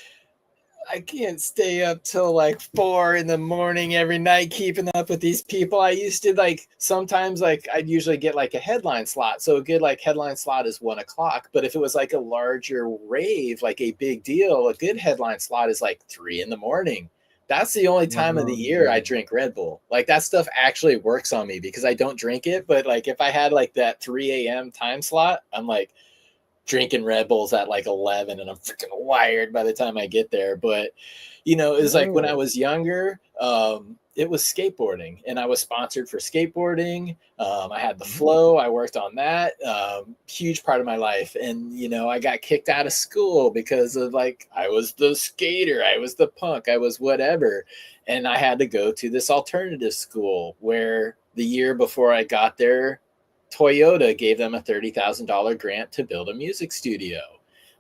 Speaker 3: I can't stay up till like 4 a.m. every night keeping up with these people. I used to, like, sometimes, like, I'd usually get like a headline slot. So a good like headline slot is 1 o'clock. But if it was like a larger rave, like a big deal, a good headline slot is like 3 a.m. That's the only time of the year I drink Red Bull. Like, that stuff actually works on me because I don't drink it. But like, if I had like that 3 a.m. time slot, I'm like drinking Red Bulls at like 11, and I'm freaking wired by the time I get there. But it's like when I was younger, it was skateboarding, and I was sponsored for skateboarding. I had the flow. I worked on that. Huge part of my life. And I got kicked out of school because of, like, I was the skater, I was the punk, I was whatever, and I had to go to this alternative school where the year before I got there, Toyota gave them a $30,000 grant to build a music studio.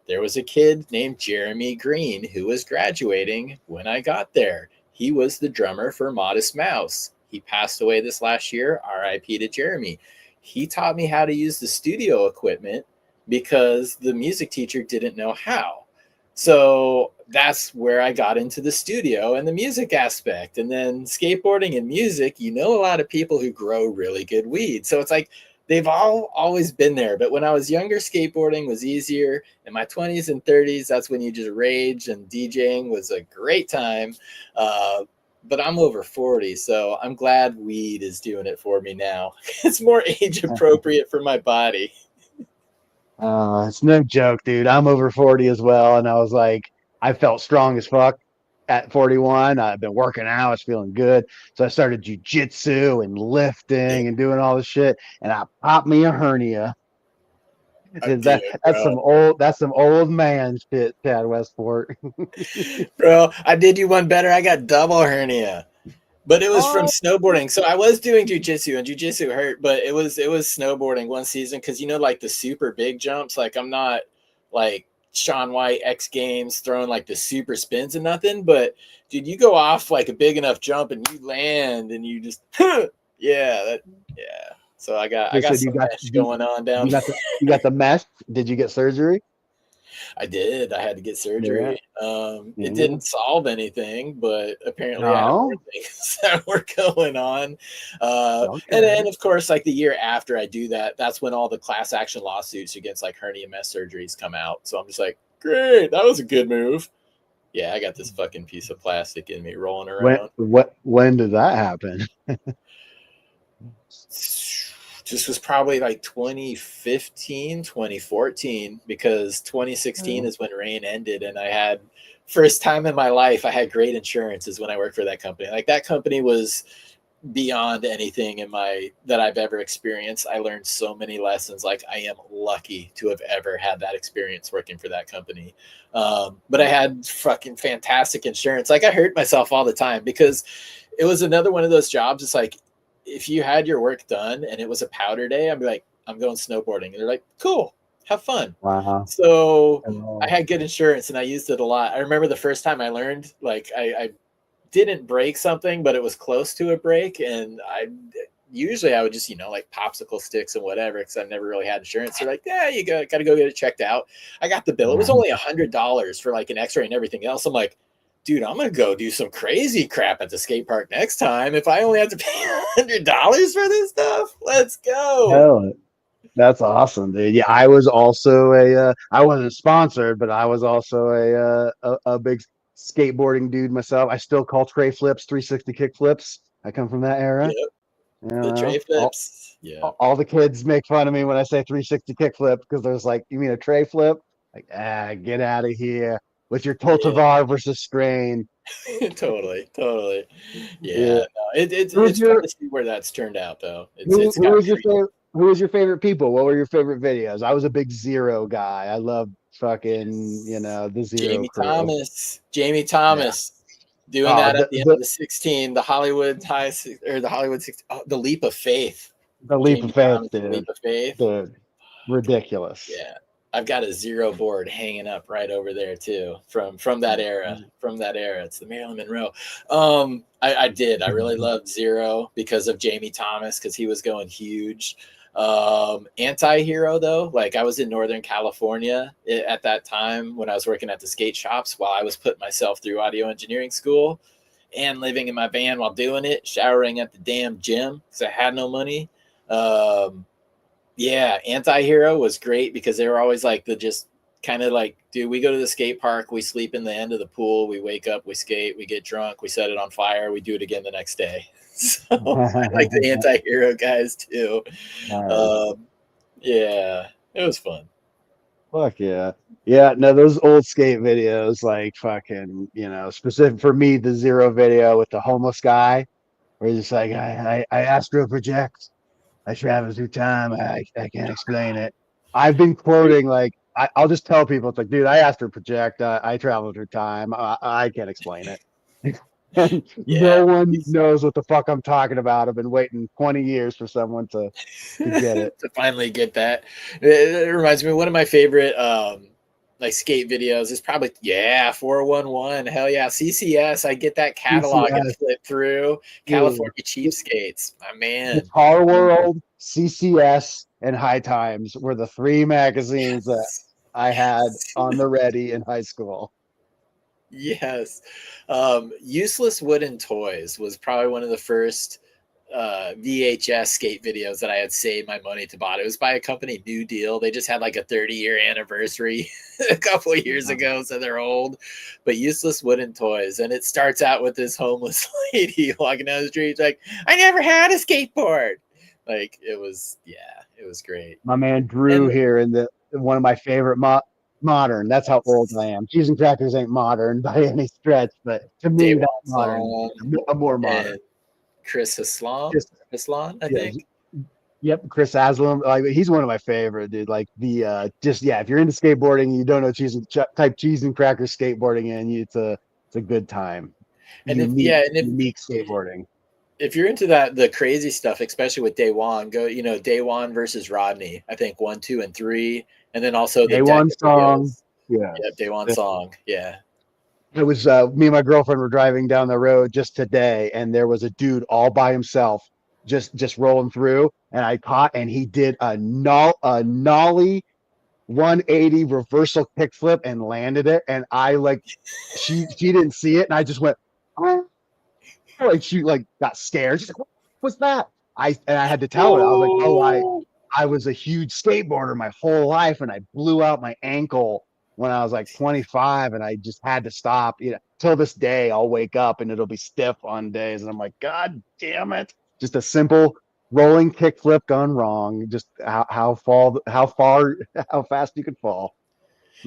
Speaker 3: There was a kid named Jeremy Green who was graduating when I got there. He was the drummer for Modest Mouse. He passed away this last year. RIP to Jeremy. He taught me how to use the studio equipment because the music teacher didn't know how. So that's where I got into the studio and the music aspect. And then skateboarding and music, a lot of people who grow really good weed. So it's like, they've always been there. But when I was younger, skateboarding was easier. In my 20s and 30s, that's when you just rage, and DJing was a great time. But I'm over 40, so I'm glad weed is doing it for me now. It's more age appropriate for my body.
Speaker 2: It's no joke, dude. I'm over 40 as well. And I was like, I felt strong as fuck at 41. I've been working out. I was feeling good. So I started jujitsu and lifting and doing all this shit. And I popped me a hernia. That's some old man shit, Chad Westport.
Speaker 3: Bro, I did you one better. I got double hernia. But it was from snowboarding. So I was doing jujitsu, and jujitsu hurt, but it was snowboarding one season because like the super big jumps, like I'm not like Shaun White X Games throwing like the super spins and nothing. But dude, you go off like a big enough jump and you land and you just yeah. So I got
Speaker 2: So
Speaker 3: some mesh going on down.
Speaker 2: You got the mesh. Did you get surgery?
Speaker 3: I did. I had to get surgery.
Speaker 2: Yeah.
Speaker 3: It didn't solve anything, but apparently I had
Speaker 2: No.
Speaker 3: more things that were going on.
Speaker 2: Okay.
Speaker 3: And then, of course, like the year after I do that, that's when all the class action lawsuits against like hernia mesh surgeries come out. So I'm just like, great, that was a good move. Yeah, I got this fucking piece of plastic in me rolling around.
Speaker 2: When did that happen?
Speaker 3: This was probably like 2015, 2014, because 2016 is when rain ended. And I had, first time in my life, I had great insurance is when I worked for that company. Like that company was beyond anything that I've ever experienced. I learned so many lessons. Like I am lucky to have ever had that experience working for that company. But I had fucking fantastic insurance. Like I hurt myself all the time because it was another one of those jobs. It's like, if you had your work done and it was a powder day, I'd be like, I'm going snowboarding. And they're like, cool, have fun.
Speaker 2: Wow.
Speaker 3: So I had good insurance and I used it a lot. I remember the first time I learned, like I didn't break something, but it was close to a break. And I would just, like popsicle sticks and whatever, because I never really had insurance. They're like, yeah, you got to go get it checked out. I got the bill. It was only $100 for like an x-ray and everything else. I'm like, dude, I'm going to go do some crazy crap at the skate park next time. If I only have to pay $100 for this stuff, let's go.
Speaker 2: Hell, that's awesome, dude. Yeah, I was also I wasn't sponsored, but I was also a big skateboarding dude myself. I still call tray flips 360 kick flips. I come from that era.
Speaker 3: Yep. The tray flips.
Speaker 2: All the kids make fun of me when I say 360 kick flip because there's like, you mean a tray flip? Like, get out of here with your cultivar versus strain.
Speaker 3: Totally. Yeah. No, it's fun to see where that's turned out, though.
Speaker 2: Who was your favorite people? What were your favorite videos? I was a big Zero guy. I love fucking, the Zero crew.
Speaker 3: Jamie Thomas. Doing that at the end of the 16, the Hollywood high or the Hollywood 16, the leap of faith.
Speaker 2: The leap of faith, dude.
Speaker 3: The leap of faith.
Speaker 2: Dude, ridiculous.
Speaker 3: Yeah. I've got a Zero board hanging up right over there too, from that era. It's the Marilyn Monroe. I really loved Zero because of Jamie Thomas, because he was going huge. Anti-hero though, like I was in Northern California at that time when I was working at the skate shops while I was putting myself through audio engineering school and living in my van while doing it, showering at the damn gym because I had no money. Anti-hero was great because they were always like just kind of like, dude, we go to the skate park, we sleep in the end of the pool, we wake up, we skate, we get drunk, we set it on fire, we do it again the next day. So I like the anti-hero guys too. It was fun.
Speaker 2: Fuck yeah. Yeah, no, those old skate videos, like fucking, specific for me, the Zero video with the homeless guy, where he's just like, I astral project. I travel through time. I can't explain it. I've been quoting, like, I'll just tell people, it's like, dude, I astral project. I travel through time. I can't explain it. No one knows what the fuck I'm talking about. I've been waiting 20 years for someone to get it.
Speaker 3: To finally get that. It reminds me of one of my favorite like skate videos is probably 411. Hell yeah. CCS. I get that catalog and flip through. California Cheapskates. My man.
Speaker 2: Guitar World, CCS, and High Times were the three magazines that I had on the ready in high school.
Speaker 3: Yes. Useless Wooden Toys was probably one of the first VHS skate videos that I had saved my money to buy. It was by a company, New Deal. They just had like a 30-year anniversary a couple of years ago, so they're old. But Useless Wooden Toys, and it starts out with this homeless lady walking down the street like, I never had a skateboard. Like it was great.
Speaker 2: My man Drew here in one of my favorite modern. That's how old I am. Cheese and crackers ain't modern by any stretch, but to me, that's modern. I'm more modern.
Speaker 3: Chris Haslan, I think.
Speaker 2: Yep, Chris Haslam. Like he's one of my favorite, dude. Like the if you're into skateboarding, and you don't know type cheese and crackers skateboarding, and it's a good time.
Speaker 3: And
Speaker 2: unique skateboarding.
Speaker 3: If you're into the crazy stuff, especially with Day1, go Day1 versus Rodney. I think 1, 2, and 3, and then also the
Speaker 2: Day1 song. Yeah.
Speaker 3: Yeah, day one song. Yeah.
Speaker 2: It was me and my girlfriend were driving down the road just today, and there was a dude all by himself, just rolling through, and I caught, and he did a nollie 180 reversal kickflip and landed it, and I like, she didn't see it, and I just went, oh, and she like got scared. She's like, what was that? I had to tell her. I was like, oh, I was a huge skateboarder my whole life, and I blew out my ankle when I was like 25, and I just had to stop. Till this day, I'll wake up and it'll be stiff on days, and I'm like, God damn it! Just a simple rolling kickflip gone wrong. Just how fast you could fall.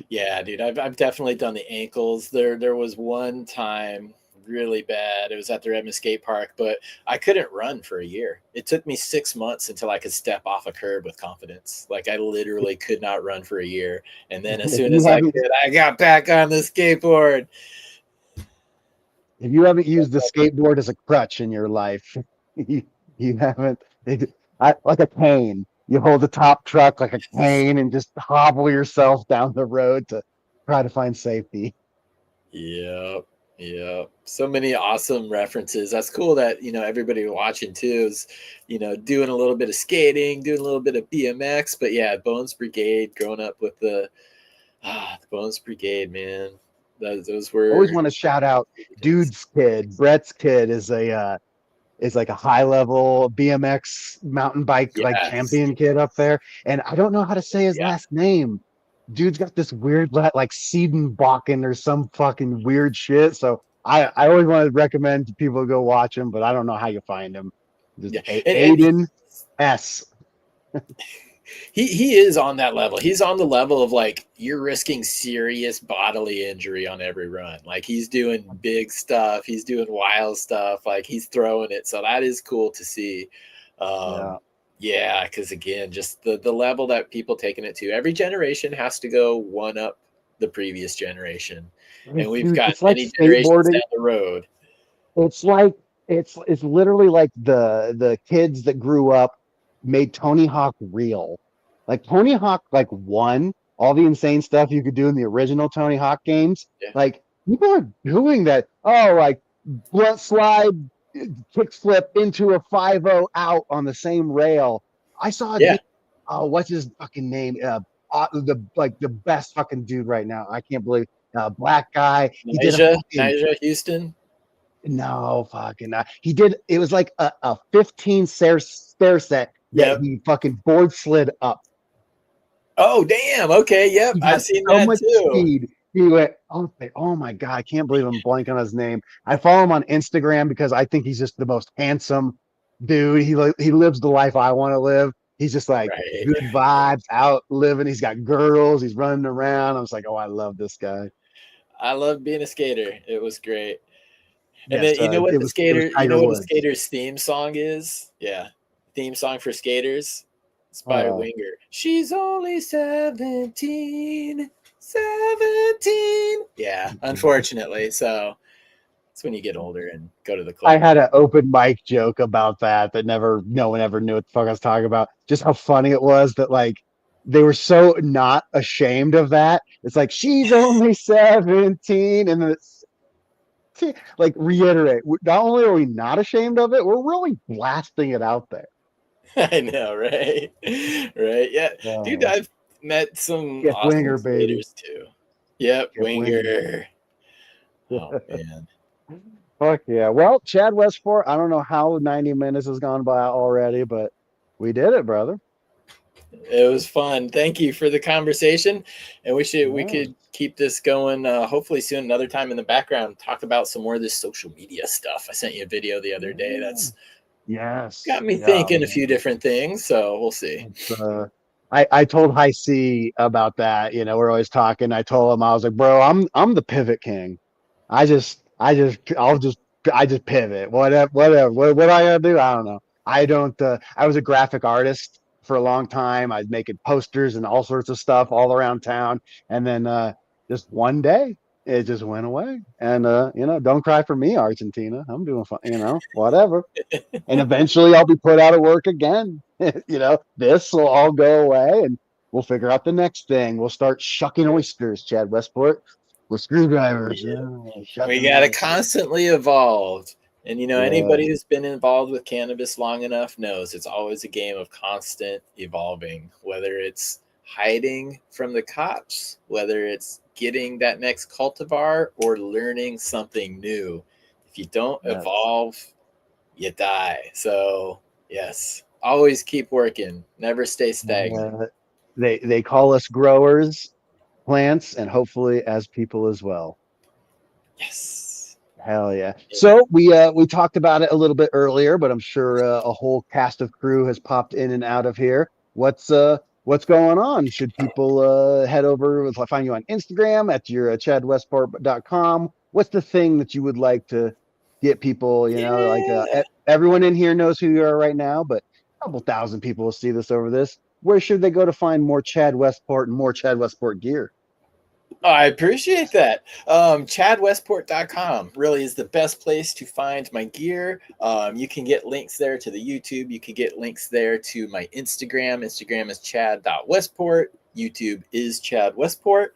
Speaker 3: Yeah, dude, I've definitely done the ankles. There was one time really bad. It was at the Redmond skate park, but I couldn't run for a year. It took me 6 months until I could step off a curb with confidence. Like I literally could not run for a year. And then as soon as I could, I got back on the skateboard.
Speaker 2: If you haven't used the skateboard as a crutch in your life, you haven't. Like a cane. You hold the top truck like a cane and just hobble yourself down the road to try to find safety.
Speaker 3: Yep. Yeah, so many awesome references. That's cool that everybody watching too is doing a little bit of skating, doing a little bit of BMX. But yeah, Bones Brigade, growing up with the Bones Brigade, man. Those were.
Speaker 2: I always want to shout out Dude's kid. Brett's kid is like a high level BMX mountain bike like champion kid up there, and I don't know how to say his last name. Dude's got this weird like Siedenbakken or some fucking weird shit. So I always want to recommend people to go watch him, but I don't know how you find him. Just Aiden S.
Speaker 3: He is on that level. He's on the level of like you're risking serious bodily injury on every run. Like he's doing big stuff. He's doing wild stuff. Like he's throwing it. So that is cool to see. Yeah, because again, just the level that people taking it to. Every generation has to go one up the previous generation, and we've got many generations down the road.
Speaker 2: It's like it's literally like the kids that grew up made Tony Hawk real. Like Tony Hawk like won all the insane stuff you could do in the original Tony Hawk games. Yeah. Like people are doing that. Oh, like slide kickflip into a 5-0 out on the same rail. I saw what's his fucking name? The best fucking dude right now. I can't believe black guy.
Speaker 3: Nigel Houston.
Speaker 2: No, fucking not. He did. It was like a 15 stair set that he fucking board slid up.
Speaker 3: Oh damn! Okay, yep, I've seen so that much too.
Speaker 2: Speed. He went, oh my God, I can't believe I'm blanking on his name. I follow him on Instagram because I think he's just the most handsome dude. He lives the life I want to live. He's just like good vibes, out living. He's got girls. He's running around. I was like, oh, I love this guy.
Speaker 3: I love being a skater. It was great. And then you know what the skater's theme song is? Yeah, theme song for skaters. It's by Winger. She's only 17. 17. Yeah, unfortunately. So it's when you get older and go to the club.
Speaker 2: I had an open mic joke about that no one ever knew what the fuck I was talking about. Just how funny it was that like they were so not ashamed of that. It's like she's only 17, and then it's like reiterate. Not only are we not ashamed of it, we're really blasting it out there.
Speaker 3: I know, right? Right? Yeah, dude, I've met some awesome skaters too. Yep, Winger. Oh man.
Speaker 2: Fuck yeah. Well, Chad Westport, I don't know how 90 minutes has gone by already, but we did it, brother.
Speaker 3: It was fun. Thank you for the conversation. And we could keep this going hopefully soon, another time in the background, talk about some more of this social media stuff. I sent you a video the other day that's got me thinking a few different things. So we'll see.
Speaker 2: I told High C about that. We're always talking. I told him, I was like, bro, I'm the pivot king. I just pivot. Whatever. What I gotta do? I don't know. I was a graphic artist for a long time. I was making posters and all sorts of stuff all around town. And then just one day it just went away. And don't cry for me, Argentina. I'm doing fine, whatever. And eventually I'll be put out of work again. This will all go away, and We'll figure out the next thing. We'll start shucking oysters, Chad Westport, with screwdrivers.
Speaker 3: Yeah.
Speaker 2: Shucking
Speaker 3: We got to
Speaker 2: oysters.
Speaker 3: constantly evolve. And,
Speaker 2: Yeah.
Speaker 3: anybody who's been involved with cannabis long enough knows it's always a game of constant evolving, whether it's hiding from the cops, whether it's getting that next cultivar or learning something new. If you don't evolve, you die. So, yes, always keep working. Never stay stagnant.
Speaker 2: They call us growers, plants, and hopefully as people as well.
Speaker 3: Yes.
Speaker 2: Hell yeah. So we talked about it a little bit earlier, but I'm sure a whole cast of crew has popped in and out of here. What's going on? Should people head over, find you on Instagram at your chadwestport.com? What's the thing that you would like to get people, everyone in here knows who you are right now, but a couple thousand people will see this over this. Where should they go to find more Chad Westport and more Chad Westport gear?
Speaker 3: I appreciate that. ChadWestport.com really is the best place to find my gear. You can get links there to the YouTube. You can get links there to my Instagram. Instagram is chad.westport. YouTube is Chad Westport.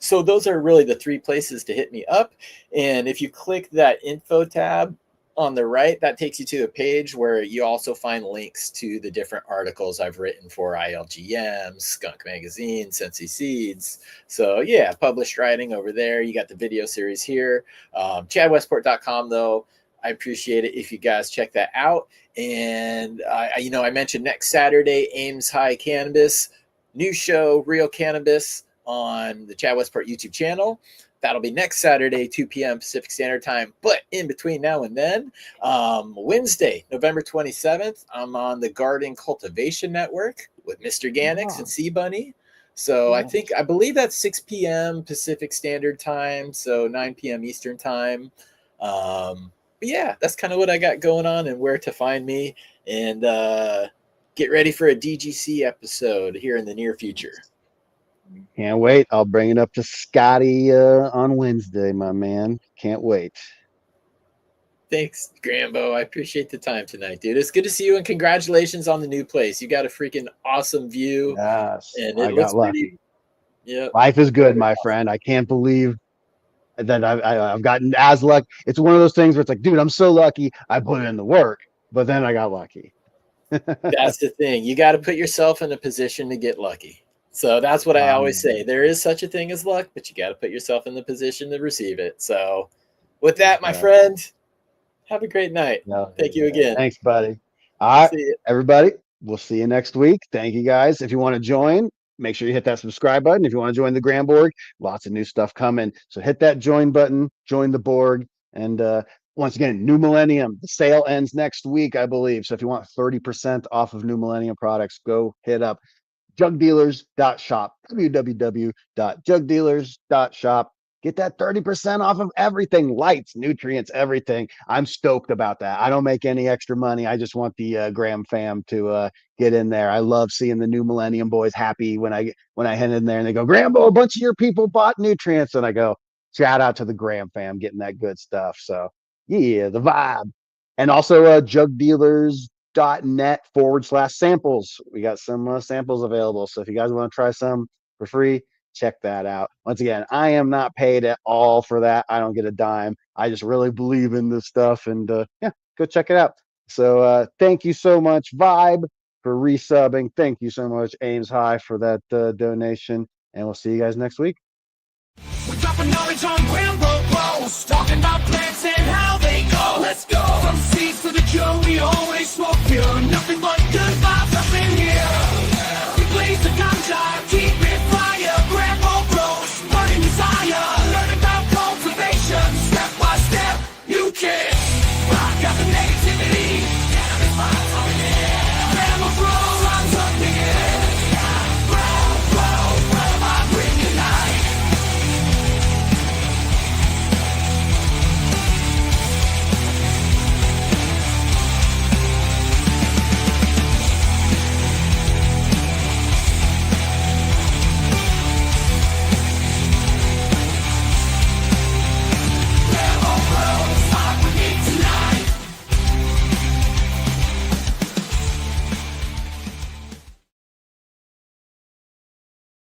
Speaker 3: So those are really the three places to hit me up. And if you click that info tab on the right, that takes you to a page where you also find links to the different articles I've written for ILGM, Skunk Magazine, Sensi Seeds. So yeah, published writing over there. You got the video series here. ChadWestport.com though. I appreciate it if you guys check that out. And I mentioned next Saturday, Ames High Cannabis, new show, Real Cannabis on the Chad Westport YouTube channel. That'll be next Saturday, 2 p.m. Pacific Standard Time. But in between now and then, Wednesday, November 27th, I'm on the Garden Cultivation Network with Mr. Gannix and C Bunny. So I believe that's 6 p.m. Pacific Standard Time, so 9 p.m. Eastern Time. But yeah, that's kind of what I got going on and where to find me. And get ready for a DGC episode here in the near future.
Speaker 2: Can't wait. I'll bring it up to Scotty on Wednesday, my man. Can't wait.
Speaker 3: Thanks, Grambo. I appreciate the time tonight, dude. It's good to see you, and congratulations on the new place. You got a freaking awesome view.
Speaker 2: Yes,
Speaker 3: and
Speaker 2: I got lucky.
Speaker 3: Yeah,
Speaker 2: life is good, my friend. I can't believe that I've gotten as lucky. It's one of those things where it's like, dude, I'm so lucky. I put in the work, but then I got lucky.
Speaker 3: That's the thing. You got to put yourself in a position to get lucky. So that's what I always say. There is such a thing as luck, but you got to put yourself in the position to receive it. So with that, my friend, have a great night. Thank you again.
Speaker 2: Thanks, buddy. All right, everybody. We'll see you next week. Thank you, guys. If you want to join, make sure you hit that subscribe button. If you want to join the GramBorg, lots of new stuff coming. So hit that join button, join the Borg. And once again, New Millennium, the sale ends next week, I believe. So if you want 30% off of New Millennium products, go hit up jugdealers.shop, www.jugdealers.shop. Get that 30% off of everything, lights, nutrients, everything. I'm stoked about that. I don't make any extra money. I just want the GramFam to get in there. I love seeing the New Millennium boys happy when I head in there and they go, Grambo, a bunch of your people bought nutrients. And I go, shout out to the GramFam getting that good stuff. So yeah, the vibe. And also jugdealers.net/samples. We got some samples available. So if you guys want to try some for free, check that out. Once again, I am not paid at all for that. I don't get a dime. I just really believe in this stuff. And yeah, go check it out. So thank you so much, Vibe, for resubbing. Thank you so much, Ames High, for that donation. And we'll see you guys next week.
Speaker 1: We're dropping knowledge on Grambo Bros, talking about plants and how they go. Let's go. From seeds to the cure, we always smoke pure. Nothing but good vibes.